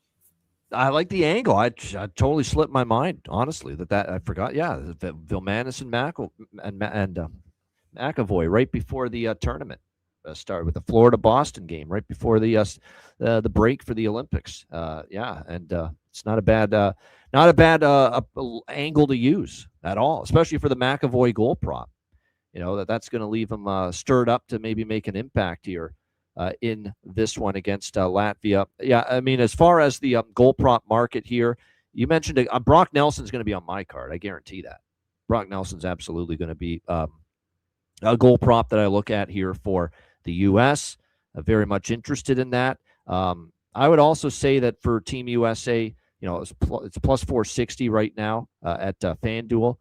I like the angle. I totally slipped my mind, honestly, that I forgot. Yeah, Vilmanis and McAvoy right before the tournament started with the Florida-Boston game right before the break for the Olympics. It's not a bad angle to use at all, especially for the McAvoy goal prop. That's going to leave him stirred up to maybe make an impact here in this one against Latvia. Yeah, I mean, as far as the goal prop market here, you mentioned Brock Nelson's going to be on my card. I guarantee that. Brock Nelson's absolutely going to be a goal prop that I look at here for the U.S. Very much interested in that. I would also say that for Team USA, it's plus 460 right now at FanDuel.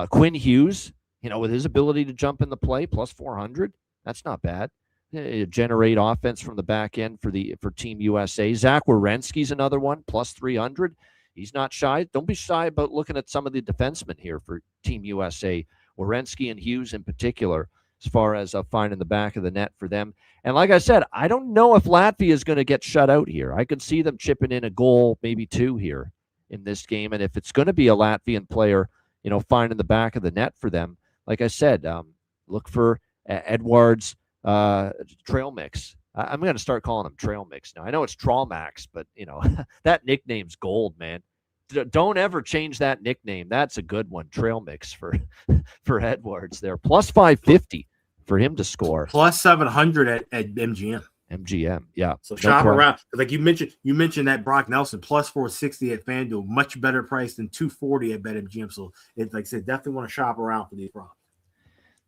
Quinn Hughes, with his ability to jump in the play, plus 400. That's not bad. Generate offense from the back end for Team USA. Zach Werenski's another one, plus 300. He's not shy. Don't be shy about looking at some of the defensemen here for Team USA. Werenski and Hughes in particular, as far as finding the back of the net for them. And like I said, I don't know if Latvia is going to get shut out here. I could see them chipping in a goal, maybe two here in this game. And if it's going to be a Latvian player, finding the back of the net for them, like I said, look for Edwards trail mix. I'm going to start calling him trail mix now. I know it's Traumax, but that nickname's gold, man. Don't ever change that nickname. That's a good one. Trail mix for Edwards there. Plus 550 for him to score. Plus 700 at MGM. MGM, yeah. So shop around. Like you mentioned that Brock Nelson plus 460 at FanDuel, much better price than 240 at BetMGM. So it's like I said, definitely want to shop around for these props.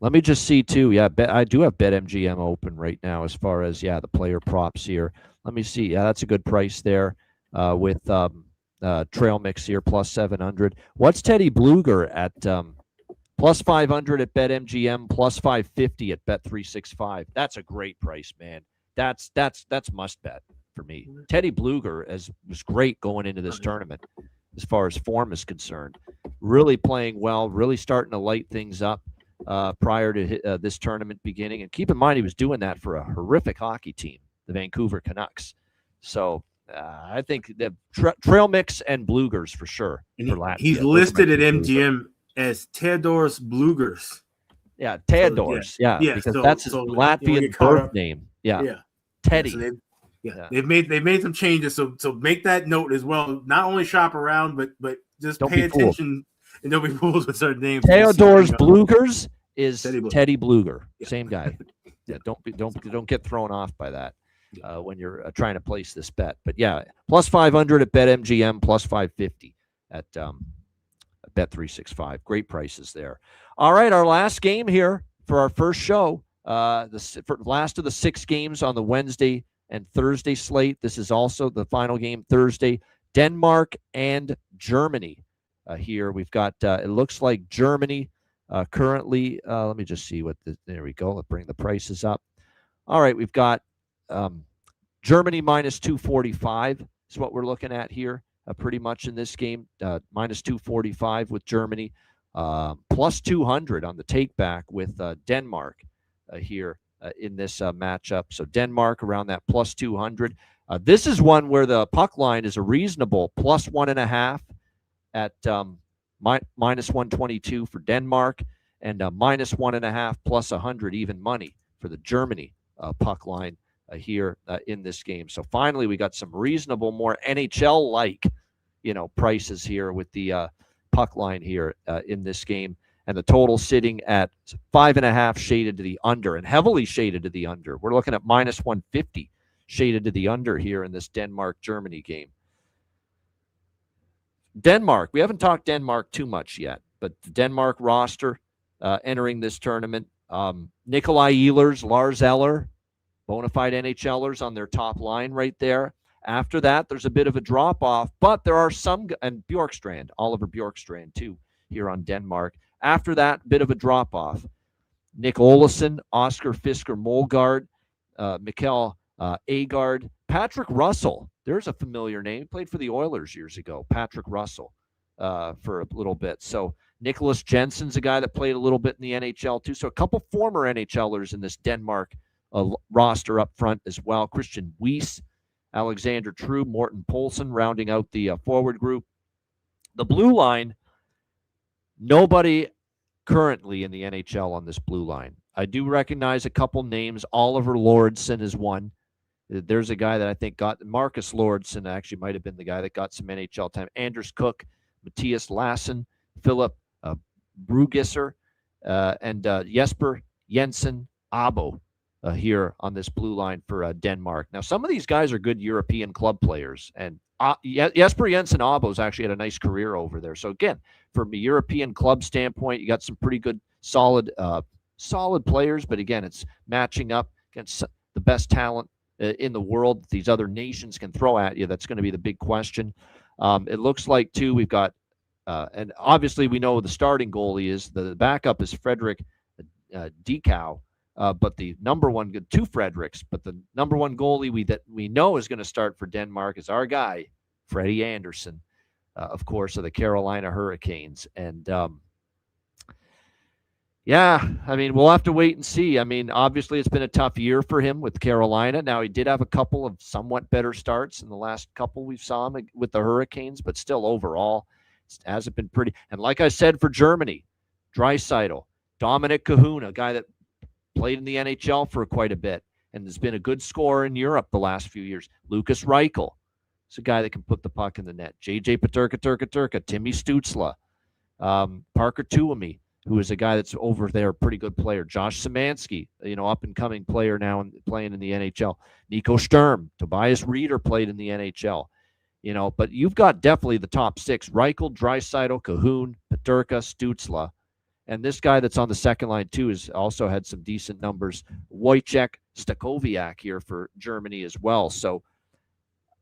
Let me just see too. Yeah, I do have BetMGM open right now as far as the player props here. Let me see. Yeah, that's a good price there with trail mix here plus 700. What's Teddy Bluger at plus 500 at BetMGM, plus 550 at Bet365? That's a great price, man. That's must bet for me. Teddy Bluger was great going into this tournament as far as form is concerned. Really playing well, really starting to light things up prior to this tournament beginning. And keep in mind, he was doing that for a horrific hockey team, the Vancouver Canucks. So I think the trail mix and Blugers for sure. For Latvia. He's listed at MGM as Theodorus Blugers. Yeah, Theodorus. So, because that's his Latvian birth name. Yeah. Teddy. So they've made some changes. So make that note as well. Not only shop around, but just pay attention and don't be fooled with certain names. Theodorus Blugers is Teddy Bluger. Same guy. Yeah, don't get thrown off by that when you're trying to place this bet. But plus 500 at BetMGM, plus 550 at Bet365. Great prices there. All right, our last game here for our first show. For last of the 6 games on the Wednesday and Thursday slate. This is also the final game Thursday. Denmark and Germany. Here we've got. It looks like Germany currently. Let me just see what. There we go. Let's bring the prices up. All right, we've got Germany minus 245 is what we're looking at here. Pretty much in this game, minus 245 with Germany, plus 200 on the take back with Denmark here in this matchup. So Denmark around that plus 200. This is one where the puck line is a reasonable plus 1.5 at minus 122 for Denmark, and minus 1.5 plus 100 even money for the Germany puck line here in this game. So finally, we got some reasonable, more NHL-like, prices here with the puck line here in this game. And the total sitting at 5.5 shaded to the under and heavily shaded to the under. We're looking at minus 150 shaded to the under here in this Denmark-Germany game. Denmark, we haven't talked Denmark too much yet, but the Denmark roster entering this tournament, Nikolai Ehlers, Lars Eller, bona fide NHLers on their top line right there. After that, there's a bit of a drop-off, but there are some, and Bjorkstrand, Oliver Bjorkstrand too, here on Denmark. After that, bit of a drop-off. Nick Olesen, Oscar Fisker-Molgaard, Mikkel Agard, Patrick Russell. There's a familiar name. He played for the Oilers years ago, Patrick Russell, for a little bit. So Nicholas Jensen's a guy that played a little bit in the NHL too. So a couple former NHLers in this Denmark roster up front as well. Christian Weiss, Alexander True, Morten Poulsen rounding out the forward group. The blue line, nobody currently in the NHL on this blue line. I do recognize a couple names. Oliver Lordson is one. There's a guy that I think got Marcus Lordson actually might have been the guy that got some NHL time. Anders Cook, Matthias Lassen, Philip Brugisser, and Jesper Jensen Abo here on this blue line for Denmark. Now, some of these guys are good European club players, and Jesper Jensen Abo's actually had a nice career over there. So again, from a European club standpoint, you got some pretty good, solid solid players, but again, it's matching up against the best talent in the world that these other nations can throw at you. That's going to be the big question. It looks like, too, we've got, and obviously we know the starting goalie is, the backup is Frederick Dekow, but the number one, two Fredericks, but the number one goalie that we know is going to start for Denmark is our guy, Freddie Andersen, of course, of the Carolina Hurricanes. And yeah, I mean, we'll have to wait and see. I mean, obviously it's been a tough year for him with Carolina. Now, he did have a couple of somewhat better starts in the last couple we saw him with the Hurricanes, but still overall, it hasn't been pretty. And like I said, for Germany, Draisaitl, Dominic Kahun, a guy that played in the NHL for quite a bit and has been a good scorer in Europe the last few years. Lucas Reichel is a guy that can put the puck in the net. JJ Paterka, Timmy Stutzla, Parker Tuomi, who is a guy that's over there, a pretty good player. Josh Szymanski, up-and-coming player now and playing in the NHL. Nico Sturm, Tobias Reeder played in the NHL. But you've got definitely the top six: Reichel, Draisaitl, Kahun, Paterka, Stutzla. And this guy that's on the second line, too, has also had some decent numbers. Wojciech Stachowiak here for Germany as well. So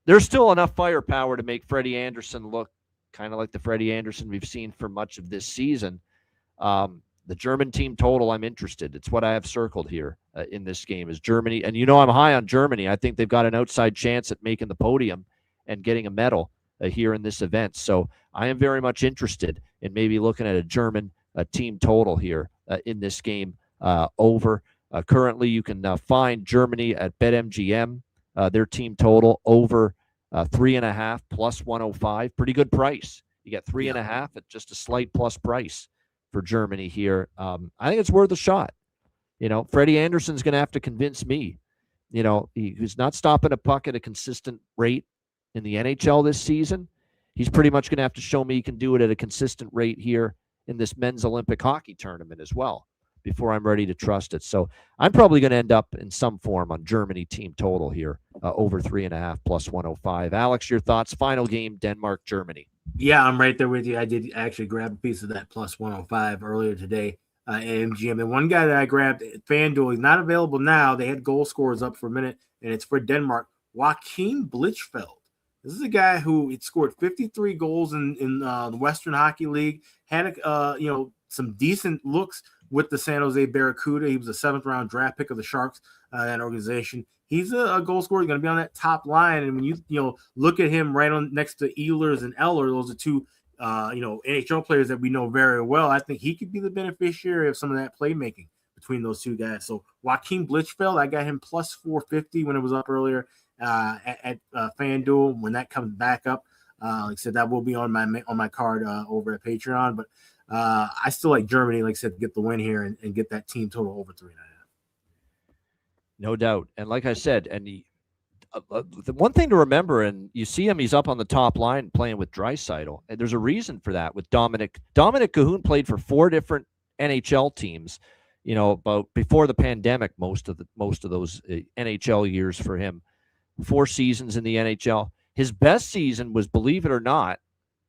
there's still enough firepower to make Freddie Andersen look kind of like the Freddie Andersen we've seen for much of this season. The German team total, I'm interested. It's what I have circled here in this game is Germany. And I'm high on Germany. I think they've got an outside chance at making the podium and getting a medal here in this event. So I am very much interested in maybe looking at a German team total here in this game over. Currently, you can find Germany at BetMGM, their team total over 3.5 plus 105. Pretty good price. You get 3.5 at just a slight plus price for Germany here. I think it's worth a shot. Freddie Andersen's going to have to convince me. He's not stopping a puck at a consistent rate in the NHL this season. He's pretty much going to have to show me he can do it at a consistent rate here in this men's Olympic hockey tournament as well before I'm ready to trust it. So I'm probably going to end up in some form on Germany team total here, over 3.5 plus 105. Alex, your thoughts? Final game, Denmark, Germany. Yeah, I'm right there with you. I did actually grab a piece of that plus 105 earlier today at MGM. And one guy that I grabbed at FanDuel, he's not available now. They had goal scorers up for a minute, and it's for Denmark. Joachim Blichfeld. This is a guy who scored 53 goals in the Western Hockey League, had some decent looks with the San Jose Barracuda. He was a 7th-round draft pick of the Sharks, that organization. He's a goal scorer. He's going to be on that top line. And when you look at him right on next to Ehlers and Eller, those are two NHL players that we know very well. I think he could be the beneficiary of some of that playmaking between those two guys. So Joachim Blichfeld, I got him plus 450 when it was up earlier at FanDuel. When that comes back up, like I said, that will be on my card over at Patreon. But I still like Germany, like I said, to get the win here and get that team total over 3.5. No doubt. And like I said, and the one thing to remember, and you see him, he's up on the top line playing with Draisaitl. And there's a reason for that with Dominic. Dominic Kahun played for 4 different NHL teams, about before the pandemic, most of those NHL years for him. 4 seasons in the NHL. His best season was, believe it or not,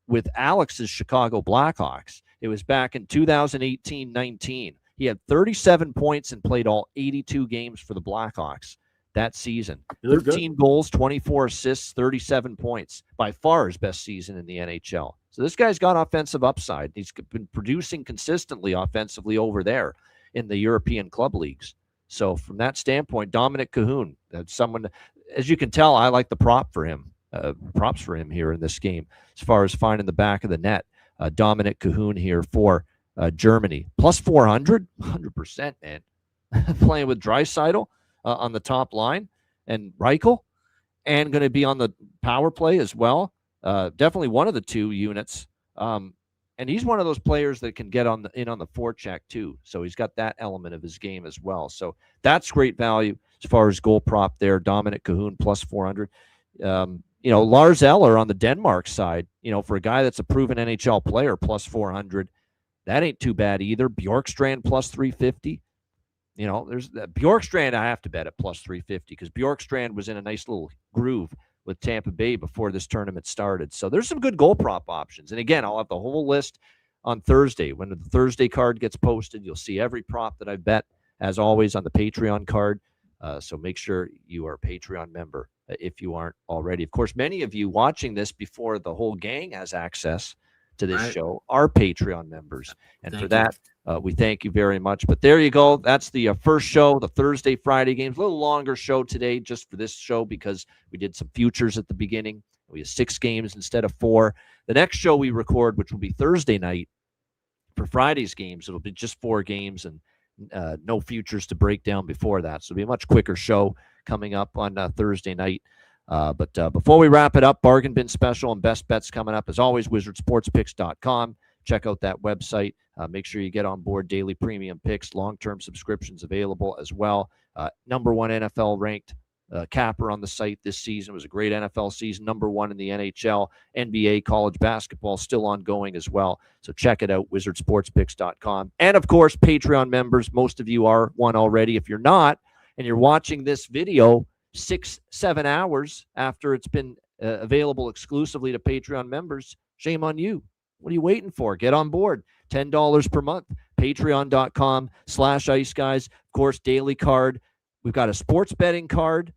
with Alex's Chicago Blackhawks. It was back in 2018-19. He had 37 points and played all 82 games for the Blackhawks that season. 13 goals, 24 assists, 37 points. By far his best season in the NHL. So this guy's got offensive upside. He's been producing consistently offensively over there in the European club leagues. So from that standpoint, Dominic Kahun, that's someone, as you can tell, I like the props for him here in this game as far as finding the back of the net. Dominic Kahun here for Germany. Plus 400, 100%, man. Playing with Draisaitl on the top line and Reichel, and going to be on the power play as well. Definitely one of the 2 units. And he's one of those players that can get on the forecheck too. So he's got that element of his game as well. So that's great value as far as goal prop there. Dominic Kahun plus 400. Lars Eller on the Denmark side, for a guy that's a proven NHL player, plus 400. That ain't too bad either. Bjorkstrand plus 350. There's Bjorkstrand I have to bet at plus 350 because Bjorkstrand was in a nice little groove with Tampa Bay before this tournament started. So there's some good goal prop options. And again, I'll have the whole list on Thursday. When the Thursday card gets posted, you'll see every prop that I bet, as always, on the Patreon card. So make sure you are a Patreon member if you aren't already. Of course, many of you watching this before the whole gang has access to this show are Patreon members. And for that, we thank you very much. But there you go. That's the first show, the Thursday, Friday games. A little longer show today just for this show because we did some futures at the beginning. We have 6 games instead of 4. The next show we record, which will be Thursday night for Friday's games, it'll be just 4 games and no futures to break down before that. So it'll be a much quicker show coming up on Thursday night. But before we wrap it up, Bargain Bin Special and Best Bets coming up. As always, wizardsportspicks.com. Check out that website. Make sure you get on board daily premium picks, long-term subscriptions available as well. Number 1 NFL ranked capper on the site this season. It was a great NFL season. Number 1 in the NHL, NBA, college basketball still ongoing as well. So check it out, wizardsportspicks.com. And of course, Patreon members, most of you are one already. If you're not, and you're watching this video 6-7 hours after it's been available exclusively to Patreon members, shame on you. What are you waiting for? Get on board. $10 per month. Patreon.com/Ice Guys. Of course, daily card. We've got a sports betting card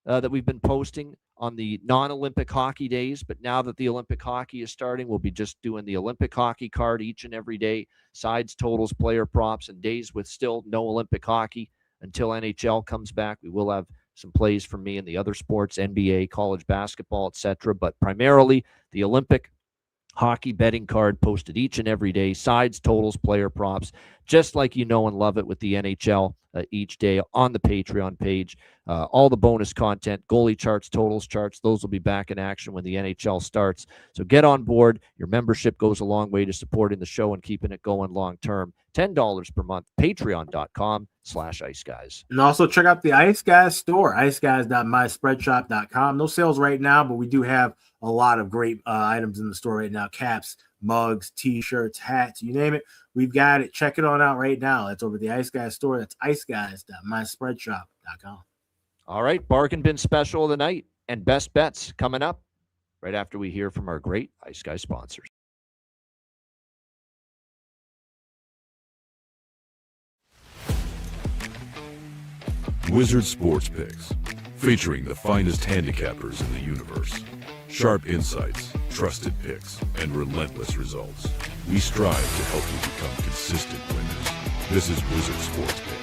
that we've been posting on the non-Olympic hockey days. But now that the Olympic hockey is starting, we'll be just doing the Olympic hockey card each and every day. Sides, totals, player props, and days with still no Olympic hockey until NHL comes back. We will have some plays from me in the other sports, NBA, college basketball, etc. But primarily the Olympic hockey betting card posted each and every day. Sides, totals, player props, just like you know and love it with the NHL each day on the Patreon page. All the bonus content, goalie charts, totals charts, those will be back in action when the NHL starts. So get on board. Your membership goes a long way to supporting the show and keeping it going long term. $10 per month, patreon.com/Ice Guys. And also check out the Ice Guys store, iceguys.myspreadshop.com. No sales right now, but we do have a lot of great items in the store right now. Caps, mugs, t-shirts, hats, you name it. We've got it. Check it on out right now. That's over the Ice Guys store. That's iceguys.myspreadshop.com. All right, Bargain Bin Special of the night and Best Bets coming up right after we hear from our great Ice Guys sponsors. Wizard Sports Picks, featuring the finest handicappers in the universe. Sharp insights, trusted picks, and relentless results. We strive to help you become consistent winners. This is Wizard Sports Picks.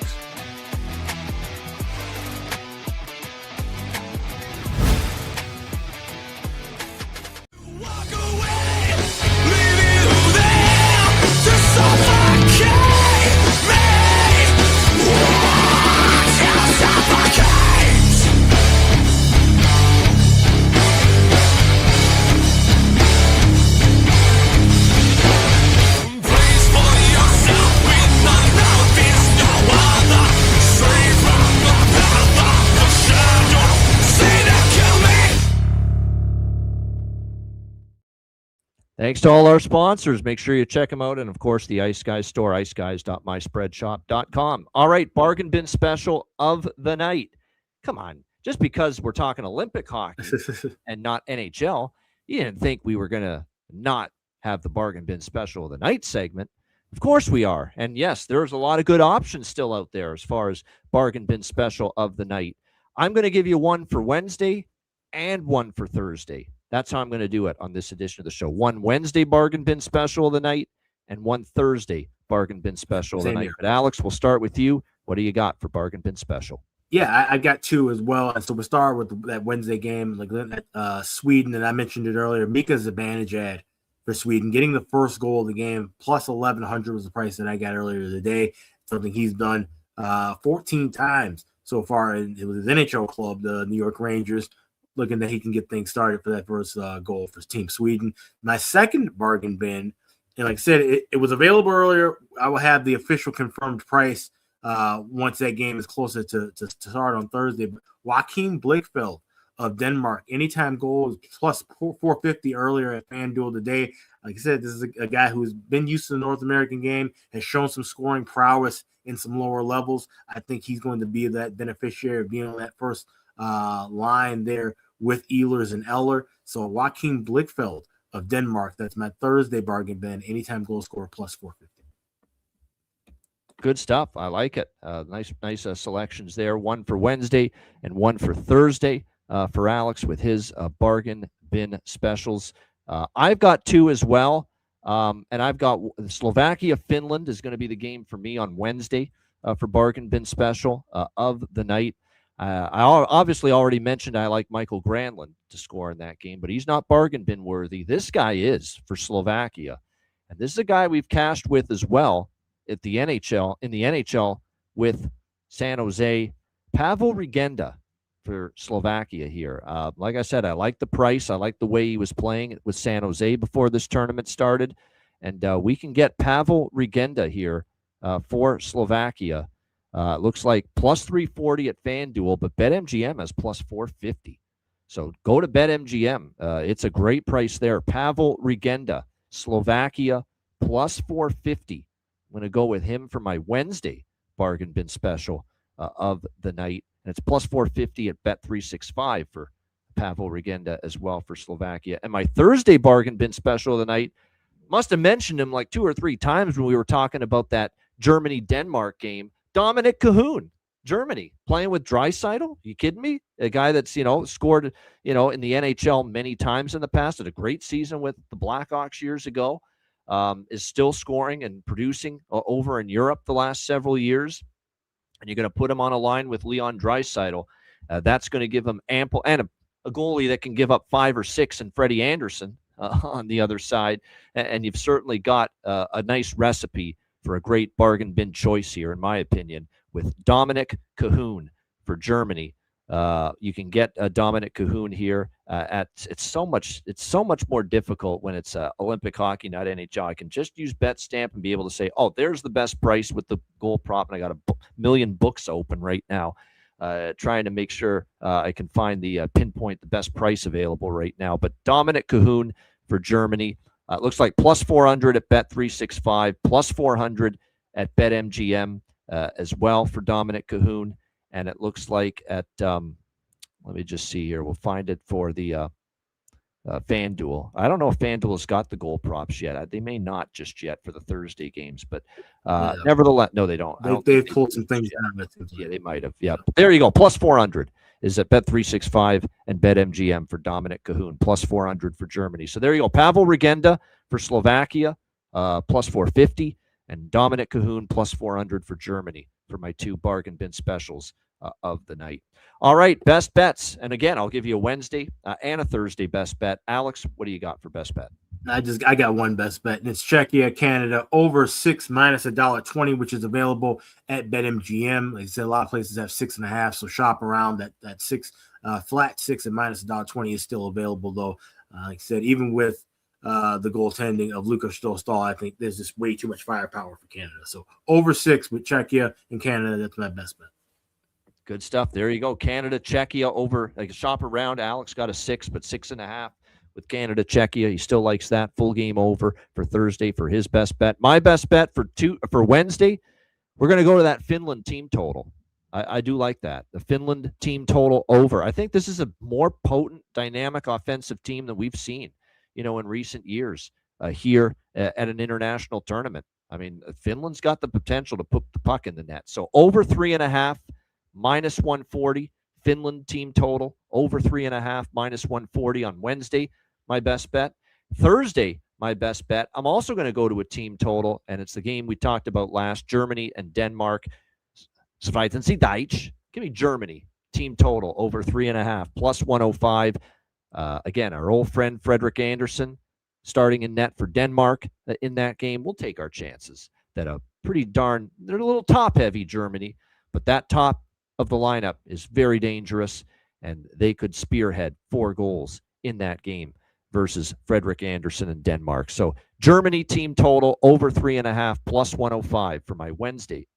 Thanks to all our sponsors. Make sure you check them out. And, of course, the Ice Guys store, iceguys.myspreadshop.com. All right, Bargain Bin Special of the night. Come on. Just because we're talking Olympic hockey and not NHL, you didn't think we were going to not have the Bargain Bin Special of the night segment. Of course we are. And, yes, there's a lot of good options still out there as far as Bargain Bin Special of the night. I'm going to give you one for Wednesday and one for Thursday. That's how I'm going to do it on this edition of the show. One Wednesday Bargain Bin Special of the night and one Thursday Bargain Bin Special of the night. But Alex, we'll start with you. What do you got for Bargain Bin Special? Yeah, I got 2 as well. And so we'll start with that Wednesday game, like Sweden, and I mentioned it earlier. Mika's advantage ad for Sweden, getting the first goal of the game, plus 1,100 was the price that I got earlier today. Something he's done 14 times so far with his NHL club, the New York Rangers. Looking that he can get things started for that first goal for Team Sweden. My second bargain bin, and like I said, it was available earlier. I will have the official confirmed price once that game is closer to start on Thursday. But Joachim Blichfeld of Denmark, anytime goals plus 450 earlier at FanDuel today. Like I said, this is a guy who's been used to the North American game, has shown some scoring prowess in some lower levels. I think he's going to be that beneficiary of being on that first line there with Ehlers and Eller. So Joachim Blichfeld of Denmark. That's my Thursday bargain bin. Anytime goal scorer plus 450. Good stuff. I like it. Nice selections there. One for Wednesday and one for Thursday for Alex with his bargain bin specials. I've got two as well. And I've got Slovakia, Finland is going to be the game for me on Wednesday for bargain bin special of the night. I obviously already mentioned I like Michael Granlund to score in that game, but he's not bargain bin worthy. This guy is for Slovakia. And this is a guy we've cashed with as well at the NHL with San Jose. Pavel Regenda for Slovakia here. Like I said, I like the price. I like the way he was playing with San Jose before this tournament started. And we can get Pavel Regenda here for Slovakia. Looks like plus 340 at FanDuel, but BetMGM has plus 450. So go to BetMGM. It's a great price there. Pavel Regenda, Slovakia, plus 450. I'm going to go with him for my Wednesday bargain bin special of the night. And it's plus 450 at Bet365 for Pavel Regenda as well for Slovakia. And my Thursday bargain bin special of the night, must have mentioned him like 2 or 3 times when we were talking about that Germany-Denmark game. Dominic Cahoon, Germany, playing with Draisaitl. You kidding me? A guy that's, scored, in the NHL many times in the past, had a great season with the Blackhawks years ago, is still scoring and producing over in Europe the last several years. And you're going to put him on a line with Leon Draisaitl. That's going to give him ample, and a goalie that can give up 5 or 6 and Freddie Anderson on the other side. And you've certainly got a nice recipe for a great bargain bin choice here, in my opinion, with Dominic Cahoon for Germany. You can get Dominic Cahoon here it's so much more difficult when it's Olympic hockey, not NHL. I can just use BetStamp and be able to say, oh, there's the best price with the goal prop, and I got a million books open right now, trying to make sure I can find the pinpoint the best price available right now. But Dominic Cahoon for Germany. It looks like plus 400 at Bet365, plus 400 at BetMGM as well for Dominic Cahoon. And it looks like at, let me just see here. We'll find it for the FanDuel. I don't know if FanDuel has got the goal props yet. They may not just yet for the Thursday games, but nevertheless, no, they don't. They've pulled some things down. Yeah, they might have. Yeah. There you go. Plus 400 is at Bet365 and BetMGM for Dominic Cahoon. Plus 400 for Germany. So there you go. Pavel Regenda for Slovakia, plus 450, and Dominic Cahoon plus 400 for Germany for my 2 bargain bin specials of the night. All right, best bets. And again, I'll give you a Wednesday and a Thursday best bet. Alex, what do you got for best bet? I got one best bet, and it's Czechia, Canada, over 6 minus $1.20, which is available at BetMGM. Like I said, a lot of places have 6.5, so shop around. That 6 flat 6 and minus $1.20 is still available, though. Like I said, even with the goaltending of Lukas Stostal, I think there's just way too much firepower for Canada. So over 6 with Czechia and Canada, that's my best bet. Good stuff. There you go. Canada, Czechia over. Like shop around. Alex got a 6, but 6.5 with Canada, Czechia. He still likes that. Full game over for Thursday for his best bet. My best bet for Wednesday, we're going to go to that Finland team total. I do like that. The Finland team total over. I think this is a more potent, dynamic offensive team than we've seen, in recent years here at an international tournament. I mean, Finland's got the potential to put the puck in the net. So over 3.5, minus 140. Finland team total over 3.5, minus 140 on Wednesday. My best bet. Thursday, my best bet. I'm also going to go to a team total, and it's the game we talked about last, Germany and Denmark. Zweiten Sie Deutsch. Give me Germany team total over 3.5, plus 105. Again, our old friend Frederik Andersen starting in net for Denmark in that game. We'll take our chances that they're a little top-heavy, Germany, but that top of the lineup is very dangerous, and they could spearhead 4 goals in that game versus Frederik Andersen and Denmark. So Germany team total over 3.5, plus 105 for my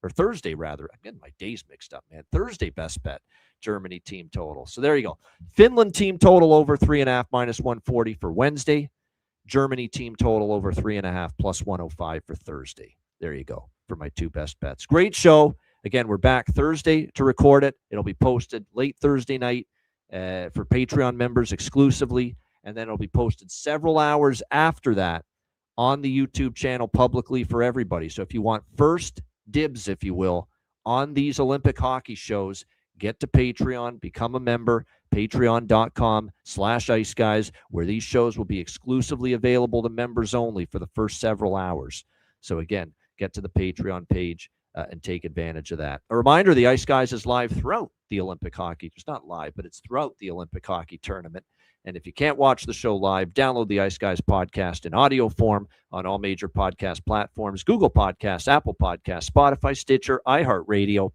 Thursday rather. Again, my days mixed up, man. Thursday best bet. Germany team total. So there you go. Finland team total over 3.5, minus 140 for Wednesday. Germany team total over 3.5, plus 105 for Thursday. There you go for my 2 best bets. Great show. Again, we're back Thursday to record it. It'll be posted late Thursday night for Patreon members exclusively. and then it'll be posted several hours after that on the YouTube channel publicly for everybody. So if you want first dibs, if you will, on these Olympic hockey shows, get to Patreon, become a member, patreon.com/Ice Guys, where these shows will be exclusively available to members only for the first several hours. So again, get to the Patreon page and take advantage of that. A reminder, the Ice Guys is live throughout the Olympic hockey. It's not live, but it's throughout the Olympic hockey tournament. And if you can't watch the show live, download the Ice Guys podcast in audio form on all major podcast platforms: Google Podcasts, Apple Podcasts, Spotify, Stitcher, iHeartRadio,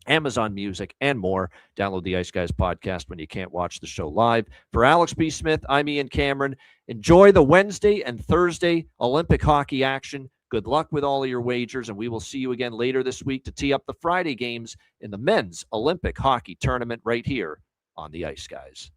Amazon Music, and more. Download the Ice Guys podcast when you can't watch the show live. For Alex B. Smith, I'm Ian Cameron. Enjoy the Wednesday and Thursday Olympic hockey action. Good luck with all of your wagers, and we will see you again later this week to tee up the Friday games in the men's Olympic hockey tournament right here on the Ice Guys.